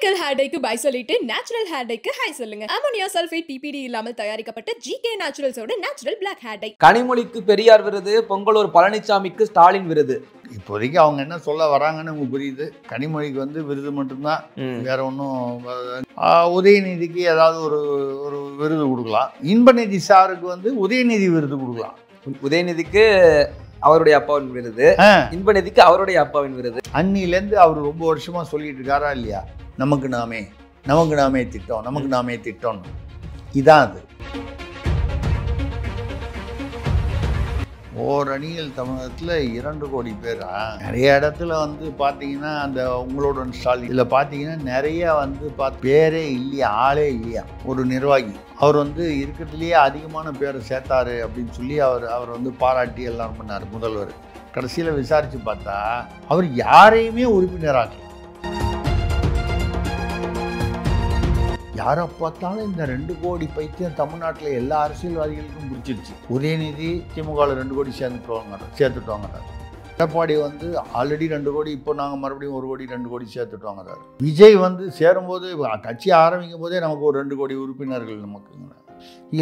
Chemical hair டைக்கு bye சொல்லிட்டு natural hair டைக்கு ஹை சொல்லுங்க. அமோனியா சல்ஃபேட் பிபிடி இல்லாமல் தயாரிக்கப்பட்ட ஜிகே நேச்சுரல்ஸோட நேச்சுரல் பிளாக் ஹேர் டை. கனிமொழிக்கு பெரியார் விருது, பொங்கலூர் பழனிசாமிக்கு ஸ்டாலின் விருது. இப்போதைக்கு அவங்க என்ன சொல்ல வராங்கன்னு உங்களுக்கு புரியுது. கனிமொழிக்கு வந்து விருது மட்டும்தான், வேற ஒன்றும். உதயநிதிக்கு ஏதாவது ஒரு விருது கொடுக்கலாம். இன்பநிதி சாருக்கு வந்து உதயநிதி விருது கொடுக்கலாம். உதயநிதிக்கு அவருடைய அப்பாவின் விருது, இன்பநிதிக்கு அவருடைய அப்பாவின் விருது. அன்னிலேருந்து அவர் ரொம்ப வருஷமா சொல்லிட்டு இருக்காரா இல்லையா, நமக்கு நாமே திட்டம், நமக்கு நாமே திட்டம். இதான் அது. ஓரணியில் தமிழகத்தில் 2 கோடி பேரா? நிறைய இடத்துல வந்து பார்த்தீங்கன்னா அந்த உங்களோட ஸ்டாலின் இதில் பார்த்தீங்கன்னா நிறைய வந்து பேரே இல்லையா, ஆளே இல்லையா. ஒரு நிர்வாகி அவர் வந்து இருக்கிறதுலையே அதிகமான பேரை சேர்த்தாரு அப்படின்னு சொல்லி அவர் வந்து பாராட்டி எல்லாம் பண்ணார் முதல்வர். கடைசியில் விசாரித்து பார்த்தா அவர் யாரையுமே உறுப்பினராக, யாரை பார்த்தாலும் இந்த 2 கோடி பைத்தியம் தமிழ்நாட்டில் எல்லா அரசியல்வாதிகளுக்கும் பிடிச்சிருச்சு. உதயநிதி திமுகவில் 2 கோடி சேர்த்துட்டோங்கிறார். எடப்பாடி வந்து ஆல்ரெடி 2 கோடி, இப்போ நாங்கள் மறுபடியும் 1 கோடி 2 கோடி சேர்த்துட்டோங்கிறார். விஜய் வந்து சேரும்போது கட்சி ஆரம்பிக்கும் போதே நமக்கு ஒரு 2 கோடி உறுப்பினர்கள் நமக்குங்க.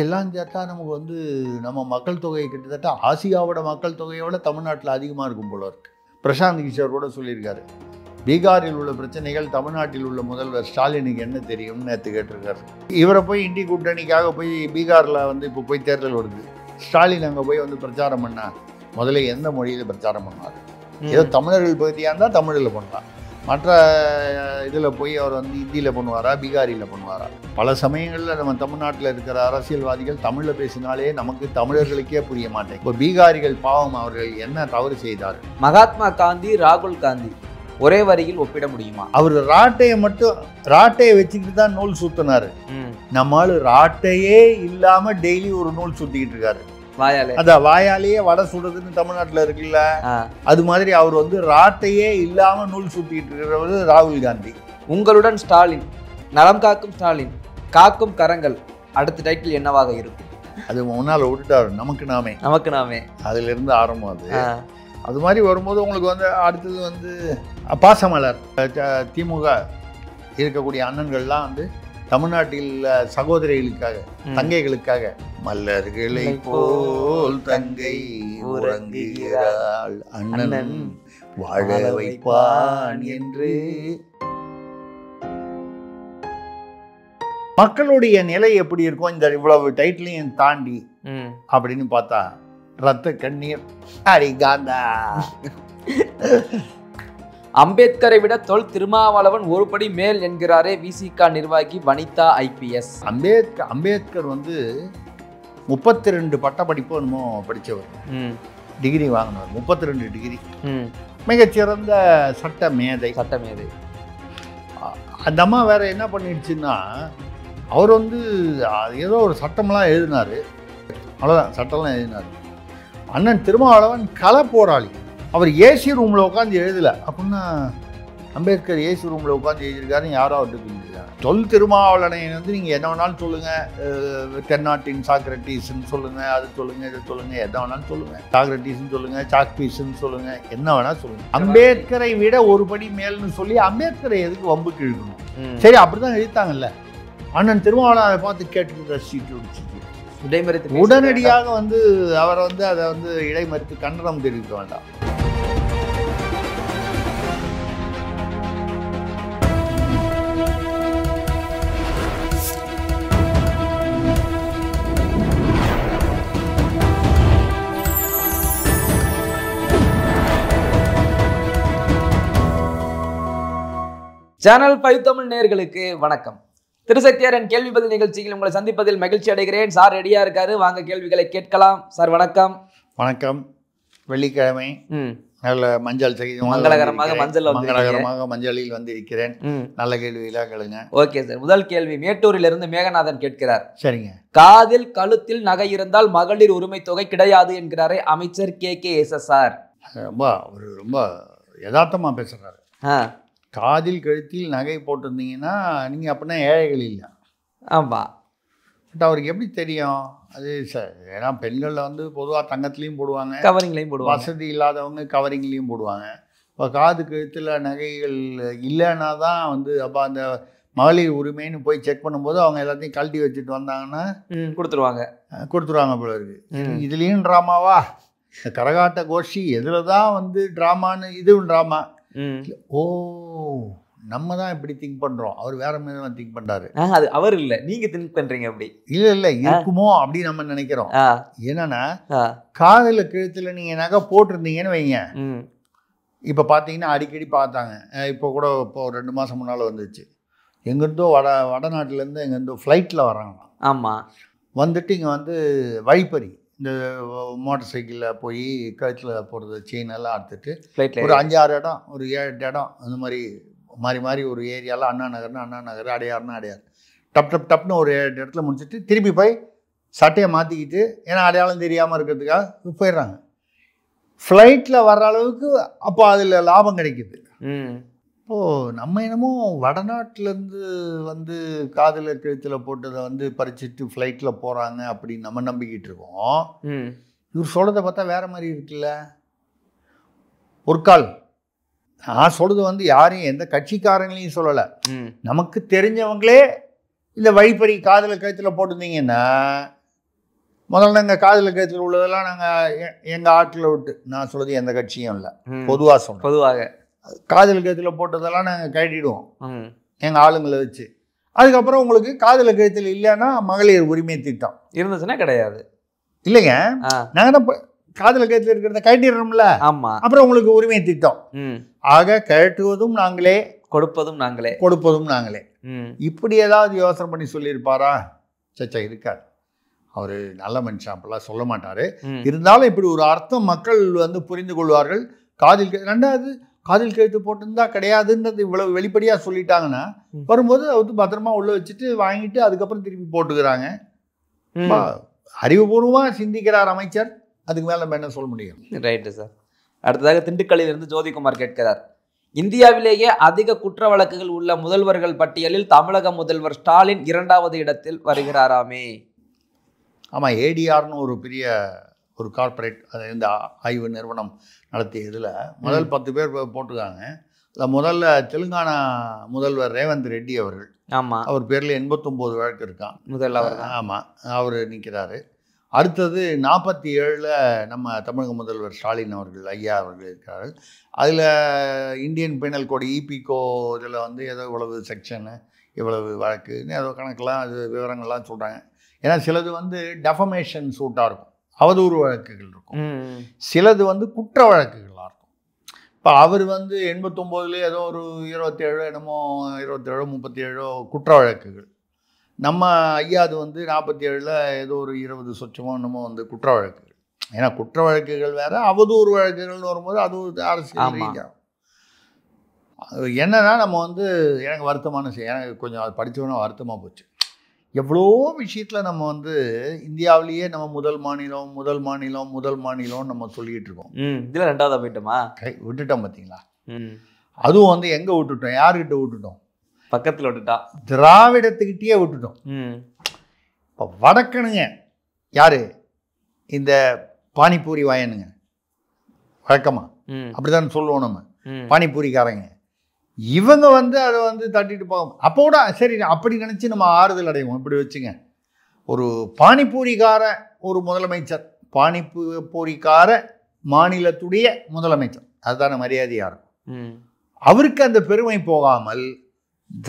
எல்லாம் சேர்த்தா நமக்கு வந்து நம்ம மக்கள் தொகை கிட்டத்தட்ட ஆசியாவோட மக்கள் தொகையோட தமிழ்நாட்டில் அதிகமாக இருக்கும் போல இருக்கு. பிரசாந்த் கிஷோர் கூட சொல்லியிருக்காரு, பீகாரில் உள்ள பிரச்சனைகள் தமிழ்நாட்டில் உள்ள முதல்வர் ஸ்டாலினுக்கு என்ன தெரியும்னு நேற்று கேட்டிருக்காரு. இவரை போய் இண்டி கூட்டணிக்காக போய் பீகாரில் வந்து இப்போ போய் தேர்தல் வருது. ஸ்டாலின் அங்கே போய் வந்து பிரச்சாரம் பண்ணால் முதல்ல எந்த மொழியில் பிரச்சாரம் பண்ணார்? ஏதோ தமிழர்கள் பகுதியாக இருந்தால் தமிழில் பண்ணலாம், மற்ற இதில் போய் அவர் வந்து ஹிந்தியில் பண்ணுவாரா, பீகாரியில் பண்ணுவாரா? பல சமயங்களில் நம்ம தமிழ்நாட்டில் இருக்கிற அரசியல்வாதிகள் தமிழில் பேசினாலே நமக்கு தமிழர்களுக்கே புரிய மாட்டேன். இப்போ பீகாரிகள் பாவம், அவர்கள் என்ன தவறு செய்தார்? மகாத்மா காந்தி, ராகுல் காந்தி ஒரே வரியில் ஒப்பிட முடியுமா? அவர் ராட்டையை வச்சுக்கிட்டு தான் நூல் சுத்தினாரு. நம்மளால ராட்டையே இல்லாம டெய்லி ஒரு நூல் சுத்திக்கிட்டு இருக்காரு. அதான் வாயாலேயே வடை சுடுறதுன்னு தமிழ்நாட்டில் இருக்குல்ல, அது மாதிரி அவர் வந்து ராட்டையே இல்லாம நூல் சுத்திக்கிட்டு இருக்கிறவர் ராகுல் காந்தி. உங்களுடன் ஸ்டாலின், நலம் காக்கும் ஸ்டாலின், காக்கும் கரங்கள், அடுத்த டைட்டில் என்னவாக இருக்கும்? அது முன்னால விட்டுட்டாரு, நமக்கு நாமே. அதுல இருந்து ஆரம்பம். அது மாதிரி வரும்போது உங்களுக்கு வந்து அடுத்தது வந்து பாசமலர். திமுக இருக்கக்கூடிய அண்ணன்கள்லாம் வந்து தமிழ்நாட்டில் சகோதரிகளுக்காக, தங்கைகளுக்காக, மல்லர்களை போல் தங்கை உறங்குகிறாள், அண்ணன் வாழ வைப்பான் என்று. மக்களுடைய நிலை எப்படி இருக்கும் இந்த இவ்வளவு டைட்டிலையும் தாண்டி அப்படின்னு பார்த்தா, ரத்த கண்ணீர் அரிகாந்தா. அம்பேத்கரை விட தொல் திருமாவளவன் ஒரு படி மேல் என்கிறாரே விசிக நிர்வாகி வனிதா ஐபிஎஸ். அம்பேத்கர் வந்து 32 பட்டப்படிப்பு என்னமோ படித்தவர், டிகிரி வாங்கினவர், 32 டிகிரி, மிகச்சிறந்த சட்ட மேதை. அந்த அம்மா வேற என்ன பண்ணிடுச்சுன்னா, அவர் வந்து ஏதோ ஒரு சட்டமெல்லாம் எழுதினார், அவ்வளோதான், சட்டம்லாம் எழுதினார். அண்ணன் திருமாவளவன் கள போராளி, அவர் ஏசி ரூமில் உட்காந்து எழுதலை அப்படின்னா அம்பேத்கர் ஏசி ரூமில் உட்காந்து எழுதியிருக்காருன்னு யாரோ அவர்கிட்ட சொல்லியிருக்காங்க. தொல் திருமாவளவனை வந்து நீங்கள் என்ன வேணாலும் சொல்லுங்கள், தென்னாட்டின் சாக்ரட்டிஸ்ன்னு சொல்லுங்கள், அது சொல்லுங்கள், இதை சொல்லுங்கள், எதை வேணாலும் சொல்லுங்கள், சாக்ரட்டிஸ்ன்னு சொல்லுங்கள், சாக்பீஸ்ன்னு சொல்லுங்கள், என்ன வேணாலும் சொல்லுங்கள். அம்பேத்கரை விட ஒரு படி மேல்னு சொல்லி அம்பேத்கரை எதுக்கு வம்புக்கு இழுக்கணும்? சரி, அப்படிதான் எழுத்தாங்கல்ல. அண்ணன் திருமாவளவனை பார்த்து கேட்டு ரசிச்சுட்டு விடுச்சு. உடனடியாக வந்து அவரை வந்து அதை வந்து இடைமறித்து கண்டனம் தெரிவிக்க வேண்டாம். சேனல் 5 தமிழ் நேயர்களுக்கு வணக்கம். திருசக்தியாரன் கேள்வி பதில் நிகழ்ச்சியில் உங்களை சந்திப்பதில் மகிழ்ச்சி அடைகிறேன். சார் ரெடியா இருக்காரு, வாங்க கேள்விகளை கேட்கலாம். சார் வணக்கம். வணக்கம். வெள்ளிக்கிழமை நல்ல மஞ்சள் மங்களகரமாக மஞ்சளில் வந்திருக்கிறேன். நல்ல கேள்வியில கேளுங்க. ஓகே சார், முதல் கேள்வி மேட்டூரிலிருந்து மேகநாதன் கேட்கிறார். சரிங்க. காதில் கழுத்தில் நகை இருந்தால் மகளிர் உரிமை தொகை கிடையாது என்கிறாரே அமைச்சர் KKSSR. ரொம்ப யதார்த்தமா பேசுறாரு. காதில் கழுத்தில் நகை போட்டிருந்தீங்கன்னா நீங்கள் அப்படின்னா ஏழைகள் இல்லை. ஆமாம். பட் அவருக்கு எப்படி தெரியும் அது? ஏன்னா பெண்களில் வந்து பொதுவாக தங்கத்துலேயும் போடுவாங்க, கவரிங்லேயும் போடுவாங்க, வசதி இல்லாதவங்க கவரிங்லேயும் போடுவாங்க, இப்போ காது கழுத்தில் நகைகள் இல்லைன்னா தான் வந்து அப்போ அந்த மகளிர் உரிமைன்னு போய் செக் பண்ணும்போது அவங்க எல்லாத்தையும் கழட்டி வச்சுட்டு வந்தாங்கன்னா கொடுத்துருவாங்க போல இருக்கு. இதுலேயும் ட்ராமாவா? இந்த கரகாட்ட கோஷ்டி எதில் தான் வந்து ட்ராமான்னு இதுவும் ட்ராமா. ஓ நம்ம தான் இப்படி திங்க் பண்ணுறோம், அவர் வேற மாதிரி திங்க் பண்ணுறாரு. அது அவர் இல்லை, நீங்கள் திங்க் பண்ணுறீங்க அப்படி. இல்லை இருக்குமோ அப்படி நம்ம நினைக்கிறோம். என்னன்னா காதில் கழுத்தில் நீங்கள் நகை போட்டிருந்தீங்கன்னு வைங்க, இப்போ பார்த்தீங்கன்னா அடிக்கடி பார்த்தாங்க. இப்போ கூட இப்போ 2 மாதம் முன்னால் வந்துச்சு, எங்கேருந்தோ வடநாட்டிலேருந்து எங்கேருந்தோ ஃப்ளைட்டில் வராங்களாம். ஆமாம். வந்துட்டு இங்கே வந்து வழிப்பறி இந்த மோட்டர் சைக்கிளில் போய் கழுத்தில் போடுறது செயின் எல்லாம் அறுத்துட்டு ஒரு 5-6 இடம், ஒரு 7-8 இடம் அந்த மாதிரி மாறி ஒரு ஏரியாவில் அண்ணா நகர், அடையார்னா அடையார், டப்னு ஒரு 7 இடத்துல முடிச்சுட்டு திருப்பி போய் சட்டையை மாற்றிக்கிட்டு ஏன்னா அடையாளம் தெரியாமல் இருக்கிறதுக்காக போயிடுறாங்க. ஃப்ளைட்டில் வர்ற அளவுக்கு அப்போ அதில் லாபம் கிடைக்குது. இப்போது நம்ம என்னமோ வடநாட்டிலேருந்து வந்து காதில் கழுத்தில் போட்டதை வந்து பறிச்சுட்டு ஃப்ளைட்டில் போகிறாங்க அப்படின்னு நம்ம நம்பிக்கிட்டு இருக்கோம். இவர் சொல்கிறத பார்த்தா வேறு மாதிரி இருக்குல்ல. ஒரு கால் நான் சொல்கிறது வந்து யாரையும் எந்த கட்சிக்காரங்களையும் சொல்லலை, நமக்கு தெரிஞ்சவங்களே இந்த வழிப்பறி காதில் கழுத்தில் போட்டிருந்தீங்கன்னா முதல்ல நாங்கள் காதில் கழுத்தில் உள்ளதெல்லாம் நாங்கள் எங்கள் ஆட்டில் விட்டு, நான் சொல்கிறது எந்த கட்சியும் இல்லை, பொதுவாக சொல்கிறேன், பொதுவாக காதில் கழுத்தில் போட்டதெல்லாம் நாங்கள் கட்டிடுவோம் எங்கள் ஆளுங்களை வச்சு. அதுக்கப்புறம் உங்களுக்கு காதில் கழுத்தில் இல்லைன்னா மகளிர் உரிமை திட்டம் இருந்துச்சுன்னா கிடையாது. இல்லைங்க, நாங்கள் தான் காதில் கழுத்தில் இருக்கிறத கட்டிடுறோம்ல. ஆமாம். அப்புறம் உங்களுக்கு உரிமை திட்டம். ஆக கட்டுவதும் நாங்களே, கொடுப்பதும் நாங்களே. இப்படி ஏதாவது யோசனை பண்ணி சொல்லியிருப்பாரா? சச்சா இருக்காது. அவர் நல்ல மனுஷன், அப்பெல்லாம் சொல்ல மாட்டார். இருந்தாலும் இப்படி ஒரு அர்த்தம் மக்கள் வந்து புரிந்து கொள்வார்கள். ரெண்டாவது காதில் கழுத்து போட்டிருந்தா கிடையாதுன்றது இவ்வளவு வெளிப்படையாக சொல்லிட்டாங்கன்னா வரும்போது அவர் பத்திரமா உள்ள வச்சுட்டு வாங்கிட்டு அதுக்கப்புறம் திருப்பி போட்டுக்கிறாங்க. அறிவுபூர்வமாக சிந்திக்கிறார் அமைச்சர், அதுக்கு மேலே நம்ம என்ன சொல்ல முடியும்? Right sir. அடுத்ததாக திண்டுக்கல்லிலிருந்து ஜோதிகுமார் கேட்கிறார், இந்தியாவிலேயே அதிக குற்ற வழக்குகள் உள்ள முதல்வர்கள் பட்டியலில் தமிழக முதல்வர் ஸ்டாலின் 2வது இடத்தில் வருகிறாராமே. ஆமாம், ஏடிஆர்னு ஒரு பெரிய ஒரு கார்ப்பரேட் அதை இந்த ஆய்வு நிறுவனம் நடத்திய இதில் முதல் 10 பேர் போட்டிருக்காங்க. அதில் முதல்ல தெலுங்கானா முதல்வர் ரேவந்த் ரெட்டி அவர்கள். ஆமாம். அவர் பேரில் 89 வழக்கு இருக்கான். முதல்வர். ஆமாம், அவர் நிற்கிறாரு. அடுத்தது 47ல் நம்ம தமிழக முதல்வர் ஸ்டாலின் அவர்கள் ஐயா அவர்கள் இருக்கிறார்கள். அதில் இந்தியன் பீனல் கோடு இபிகோ இதில் வந்து ஏதோ இவ்வளவு செக்ஷனு இவ்வளவு வழக்குன்னு ஏதோ கணக்கெலாம் அது விவரங்கள்லாம் சொல்கிறாங்க. ஏன்னா சிலது வந்து டெஃபமேஷன் சூட்டாக இருக்கும், அவதூறு வழக்குகள் இருக்கும், சிலது வந்து குற்ற வழக்குகளாக இருக்கும். இப்போ அவர் வந்து 89லேயே ஏதோ ஒரு 27 என்னமோ 27 37 குற்ற வழக்குகள். நம்ம ஐயா அது வந்து 47ல் ஏதோ ஒரு 20 சொச்சமோ என்னமோ வந்து குற்ற வழக்குகள். ஏன்னா குற்ற வழக்குகள் வேறு, அவதூறு வழக்குகள்னு வரும்போது அது ஒரு அரசியல் ரீதியாக என்னன்னா நம்ம வந்து எனக்கு வருத்தமான எனக்கு கொஞ்சம் அது படித்தவொன்னே வருத்தமாக போச்சு. எவ்வளோ விஷயத்தில் நம்ம வந்து இந்தியாவிலேயே நம்ம முதல் மாநிலம் நம்ம சொல்லிக்கிட்டு இருக்கோம். இதில் 2வது போயிட்டோமா? விட்டுட்டோம் பார்த்தீங்களா? அதுவும் வந்து எங்கே விட்டுட்டோம், யார்கிட்ட விட்டுட்டோம்? பக்கத்தில் விட்டுட்டா, திராவிடத்துக்கிட்டே விட்டுட்டோம். இப்போ வடக்கணுங்க யாரு? இந்த பானிபூரி வாயனுங்க வழக்கமா அப்படிதான் சொல்லுவோம் நம்ம, பானிபூரிக்காரங்க. இவங்க வந்து அதை வந்து தட்டிட்டு போகும். அப்போ கூட சரி அப்படி நினச்சி நம்ம ஆறுதல் அடைவோம். இப்படி வச்சுங்க, ஒரு பானிபூரிக்கார ஒரு முதலமைச்சர், பானிபூரிக்கார மாநிலத்துடைய முதலமைச்சர், அதுதான மரியாதையாக இருக்கும். அவருக்கு அந்த பெருமை போகாமல்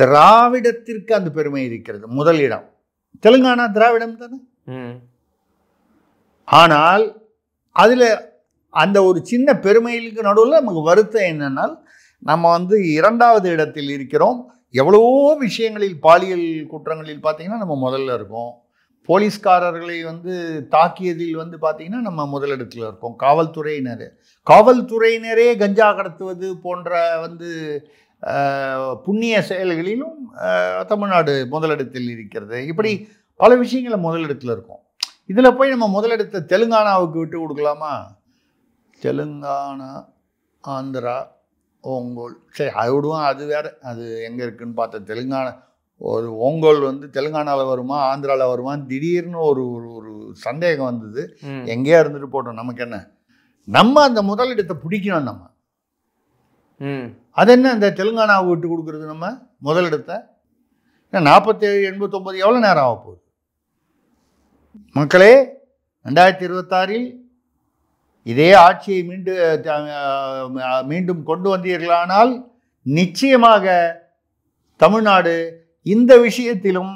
திராவிடத்திற்கு அந்த பெருமை இருக்கிறது. முதலிடம் தெலுங்கானா திராவிடம் தானே. ஆனால் அதில் அந்த ஒரு சின்ன பெருமைகளுக்கு நடுவில் நமக்கு வருத்தம் என்னன்னால் நம்ம வந்து 2வது இடத்தில் இருக்கிறோம். எவ்வளவோ விஷயங்களில் பாலியல் குற்றங்களில் பார்த்திங்கன்னா நம்ம முதல்ல இருக்கோம். போலீஸ்காரர்களை வந்து தாக்கியதில் வந்து பார்த்திங்கன்னா நம்ம முதலிடத்தில் இருக்கோம். காவல்துறையினரே கஞ்சா கடத்துவது போன்ற வந்து புண்ணிய செயல்களிலும் தமிழ்நாடு முதலிடத்தில் இருக்கிறது. இப்படி பல விஷயங்களை முதலிடத்தில் இருக்கும். இதில் போய் நம்ம முதலிடத்தை தெலுங்கானாவுக்கு விட்டு கொடுக்கலாமா? தெலுங்கானா, ஆந்திரா, ஓங்கோல், சரி அது விடுவோம், அது வேறு, அது எங்கே இருக்குதுன்னு பார்த்தா தெலுங்கானா ஒரு ஓங்கோல் வந்து தெலுங்கானாவில் வருமா ஆந்திராவில் வருமா திடீர்னு ஒரு ஒரு சந்தேகம் வந்தது. எங்கேயா இருந்துட்டு போட்டோம், நமக்கு என்ன, நம்ம அந்த முதலிடத்தை பிடிக்கணும். நம்ம அது என்ன இந்த தெலுங்கானாவை விட்டு கொடுக்குறது நம்ம முதலிடத்தை 47 89 எவ்வளோ நேரம் ஆக போகுது? மக்களே, 2026 இதே ஆட்சியை மீண்டும் கொண்டு வந்தீர்களானால் நிச்சயமாக தமிழ்நாடு இந்த விஷயத்திலும்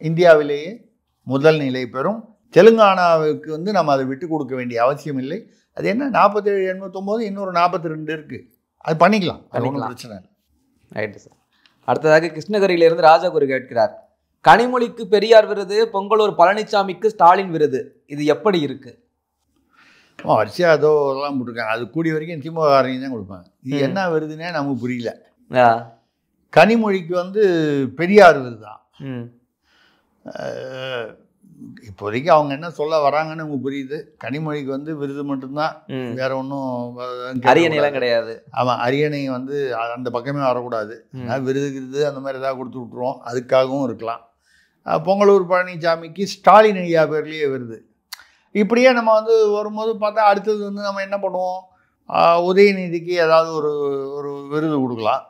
இந்தியாவிலேயே முதல் நிலை பெறும். தெலுங்கானாவுக்கு வந்து நம்ம அதை விட்டு கொடுக்க வேண்டிய அவசியம் இல்லை. அது என்ன 47 89 இன்னொரு 42 இருக்குது, அது பண்ணிக்கலாம், அது ஒன்றும் பிரச்சனை இல்லை. Right sir. அடுத்ததாக கிருஷ்ணகிரியிலிருந்து ராஜகுரு கேட்கிறார், கனிமொழிக்கு பெரியார் விருது, பொங்கலூர் பழனிசாமிக்கு ஸ்டாலின் விருது, இது எப்படி இருக்கு? வரிசையாக அதோ எல்லாம் போட்டிருக்காங்க. அது கூடிய வரைக்கும் திமுக தான் கொடுப்பாங்க. இது என்ன விருதுன்னே நமக்கு புரியல. கனிமொழிக்கு வந்து பெரியார் விருது தான். இப்போதைக்கு அவங்க என்ன சொல்ல வராங்கன்னு நமக்கு புரியுது. கனிமொழிக்கு வந்து விருது மட்டும்தான், வேற ஒன்றும் அரியணைலாம் கிடையாது. ஆமாம், அரியணை வந்து அந்த பக்கமே வரக்கூடாது. விருது அந்த மாதிரி ஏதாவது கொடுத்து விட்ருவோம், அதுக்காகவும் இருக்கலாம். பொங்கலூர் பழனிசாமிக்கு ஸ்டாலின் ஐயா பேர்லேயே விருது. இப்படியே நம்ம வந்து வரும்போது பார்த்தா அடுத்தது வந்து நம்ம என்ன பண்ணுவோம், உதயநிதிக்கு ஏதாவது ஒரு விருது கொடுக்கலாம்.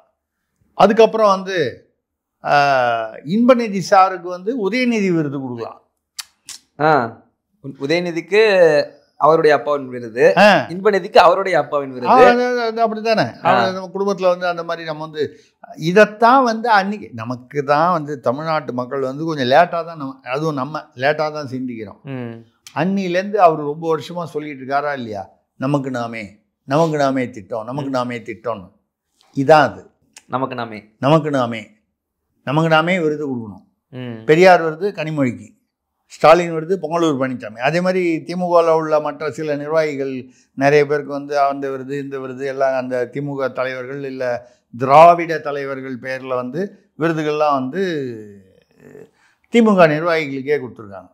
அதுக்கப்புறம் வந்து இன்பநிதி சாருக்கு வந்து உதயநிதி விருது கொடுக்கலாம். உதயநிதிக்கு அவருடைய அப்பாவின் விருது, இன்பநிதிக்கு அவருடைய அப்பாவின் விருது. அப்படி தானே நம்ம குடும்பத்தில் வந்து அந்த மாதிரி நம்ம வந்து இதைத்தான் வந்து அன்னைக்கு நமக்கு தான் வந்து தமிழ்நாட்டு மக்கள் வந்து கொஞ்சம் லேட்டாக தான் அதுவும் நம்ம லேட்டாக தான் சிந்திக்கிறோம். அன்னிலேருந்து அவர் ரொம்ப வருஷமாக சொல்லிட்டு இருக்காரா இல்லையா, நமக்கு நாமே திட்டம்னு. இதான் அது, நமக்கு நாமே விருது கொடுக்கணும். பெரியார் விருது கனிமொழிக்கு, ஸ்டாலின் விருது பொங்கலூர் பழனிசாமி. அதே மாதிரி திமுகவில் உள்ள மற்ற சில நிர்வாகிகள் நிறைய பேருக்கு வந்து அந்த விருது இந்த விருது எல்லாம் அந்த திமுக தலைவர்கள் இல்லை திராவிட தலைவர்கள் பேரில் வந்து விருதுகள்லாம் வந்து திமுக நிர்வாகிகளுக்கே கொடுத்துருக்காங்க.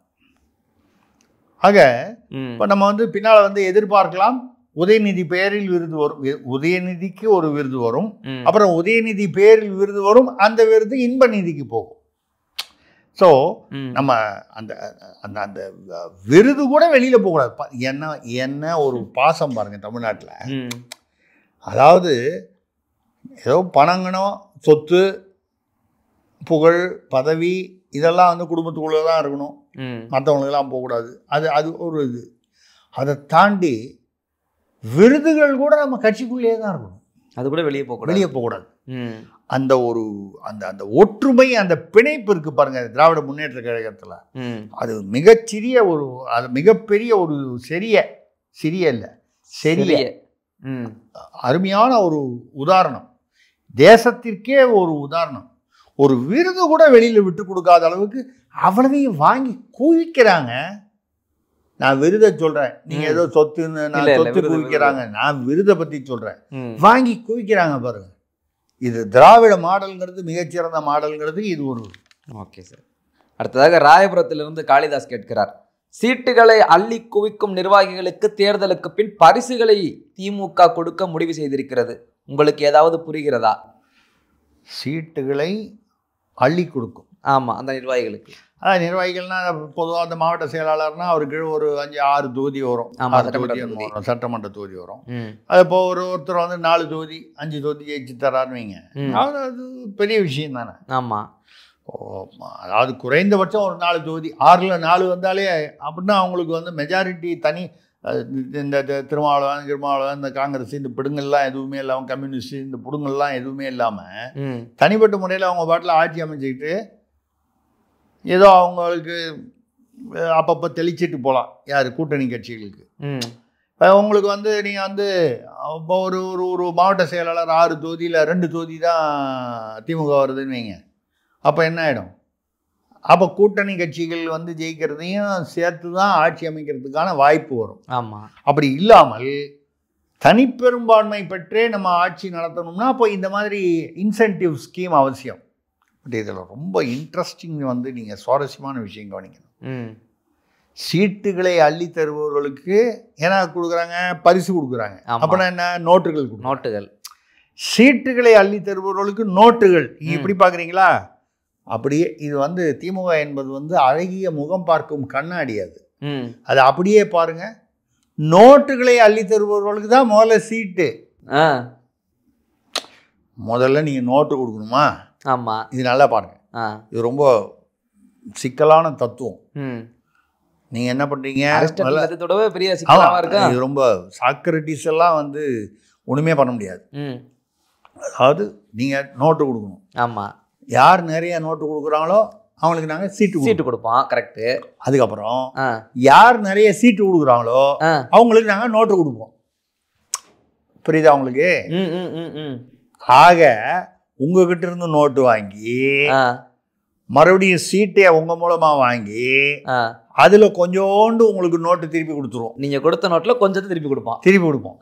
ஆக இப்போ நம்ம வந்து பின்னால் வந்து எதிர்பார்க்கலாம், உதயநிதி பேரில் விருது வரும், உதயநிதிக்கு ஒரு விருது வரும், அப்புறம் உதயநிதி பேரில் விருது வரும், அந்த விருது இன்பநிதிக்கு போகும். ஸோ நம்ம அந்த அந்த அந்த விருது கூட வெளியில் போகக்கூடாது. என்ன ஒரு பாசம் பாருங்க தமிழ்நாட்டில். அதாவது ஏதோ பணங்கனோ சொத்து புகழ் பதவி இதெல்லாம் வந்து குடும்பத்துக்குள்ளே தான் இருக்கணும், மற்றவங்களுக்கெல்லாம் போகக்கூடாது. அது ஒரு இது. அதை தாண்டி விருதுகள் கூட நம்ம கட்சிக்குள்ளேயே தான் இருக்கணும், அது கூட வெளியே போகக்கூடாது. அந்த ஒரு அந்த ஒற்றுமை அந்த பிணைப்பு இருக்கு பாருங்க திராவிட முன்னேற்ற கழகத்தில். அது மிகச்சிறிய ஒரு அது மிகப்பெரிய ஒரு சிறிய அருமையான ஒரு உதாரணம், தேசத்திற்கே ஒரு உதாரணம். ஒரு விருது கூட வெளியில் விட்டு கொடுக்காத அளவுக்கு அவ்வளவையும் வாங்கி குவிக்கிறாங்க. நான் விருதை சொல்கிறேன், நீங்கள் ஏதோ சொத்துன்னு நான் சொத்து குவிக்கிறாங்க, நான் விருதை பற்றி சொல்கிறேன். வாங்கி குவிக்கிறாங்க பாருங்க. இது திராவிட மாடல்ங்கிறது மிகச்சிறந்த மாடல்ங்கிறது இது ஒரு. Okay sir. அடுத்ததாக ராயபுரத்திலிருந்து காளிதாஸ் கேட்கிறார், சீட்டுகளை அள்ளி குவிக்கும் நிர்வாகிகளுக்கு தேர்தலுக்கு பின் பரிசுகளை திமுக கொடுக்க முடிவு செய்திருக்கிறது, உங்களுக்கு ஏதாவது புரிகிறதா? சீட்டுகளை அள்ளி கொடுக்கும், ஆமாம், அந்த நிர்வாகிகளுக்கு. அதான் நிர்வாகிகள்னால் பொதுவாக அந்த மாவட்ட செயலாளர்னால் அவருக்கு ஒரு 5-6 தொகுதி வரும், சட்டமன்ற தொகுதி வரும். அது இப்போ ஒருத்தர் வந்து 4 தொகுதி 5 தொகுதி ஜெயிச்சு தரான்னு வைங்க, அது பெரிய விஷயம் தானே. ஆமாம், அதாவது குறைந்தபட்சம் ஒரு 4 தொகுதி 6ல் 4 வந்தாலே அப்படின்னா அவங்களுக்கு வந்து மெஜாரிட்டி தனி. இந்த திருமாவளவன் இந்த காங்கிரஸ் இந்த பிடுங்கள்லாம் எதுவுமே இல்லாமல், கம்யூனிஸ்ட் இந்த பிடுங்கள்லாம் எதுவுமே இல்லாமல் தனிப்பட்ட முறையில் அவங்க பாட்டில் ஆட்சி அமைச்சுக்கிட்டு ஏதோ அவங்களுக்கு அப்பப்போ தெளிச்சிட்டு போகலாம். யார் கூட்டணி கட்சிகளுக்கு. இப்போ உங்களுக்கு வந்து நீங்கள் வந்து இப்போ ஒரு மாவட்ட செயலாளர் 6 தொகுதியில் 2 தொகுதி தான் திமுக வருதுன்னு வைங்க, அப்போ என்ன ஆகிடும்? அப்போ கூட்டணி கட்சிகள் வந்து ஜெயிக்கிறதையும் சேர்த்து தான் ஆட்சி அமைக்கிறதுக்கான வாய்ப்பு வரும். ஆமாம், அப்படி இல்லாமல் தனிப்பெரும்பான்மை பெற்றே நம்ம ஆட்சி நடத்தணும்னா அப்போ இந்த மாதிரி இன்சென்டிவ் ஸ்கீம் அவசியம். பட் இதில் ரொம்ப இன்ட்ரெஸ்டிங் வந்து நீங்கள் சுவாரஸ்யமான விஷயம் கவனிக்கணும். சீட்டுகளை அள்ளி தருபவர்களுக்கு ஏன்னா கொடுக்குறாங்க, பரிசு கொடுக்குறாங்க. அப்படின்னா என்ன? நோட்டுகள். சீட்டுகளை அள்ளி தருபவர்களுக்கு நோட்டுகள். நீங்கள் எப்படி பார்க்குறீங்களா? அப்படியே இது வந்து திமுக என்பது வந்து அழகிய முகம் பார்க்கும் கண்ணாடி. அது அப்படியே பாருங்க, நோட்டுகளை அள்ளி தருபவர்களுக்கு தான் முதல்ல சீட்டு. முதல்ல நீங்கள் நோட்டு கொடுக்கணுமா? ஆமாம். இது நல்லா பாருங்கள். இது ரொம்ப சிக்கலான தத்துவம். நீங்கள் என்ன பண்ணுறீங்க? பெரிய சிக்கலாக இருக்கு. இது ரொம்ப சாக்ரட்டிஸ் எல்லாம் வந்து ஒன்றுமே பண்ண முடியாது. அதாவது நீங்கள் நோட்டு கொடுக்கணும். ஆமாம். யார் நிறைய நோட்டு கொடுக்குறாங்களோ அவங்களுக்கு நாங்கள் சீட்டு கொடுப்போம். கரெக்டு. அதுக்கப்புறம் யார் நிறைய சீட்டு கொடுக்குறாங்களோ அவங்களுக்கு நாங்கள் நோட்டு கொடுப்போம். புரியுதா உங்களுக்கு? ஆக உங்ககிட்ட இருந்து நோட்டு வாங்கி மறுபடியும் சீட்டை உங்க மூலமா வாங்கி அதுல கொஞ்சோண்டு உங்களுக்கு நோட்டு திருப்பி கொடுத்துருவோம். நீங்க கொடுத்த நோட்டுல கொஞ்சத்தை திருப்பி கொடுப்போம்.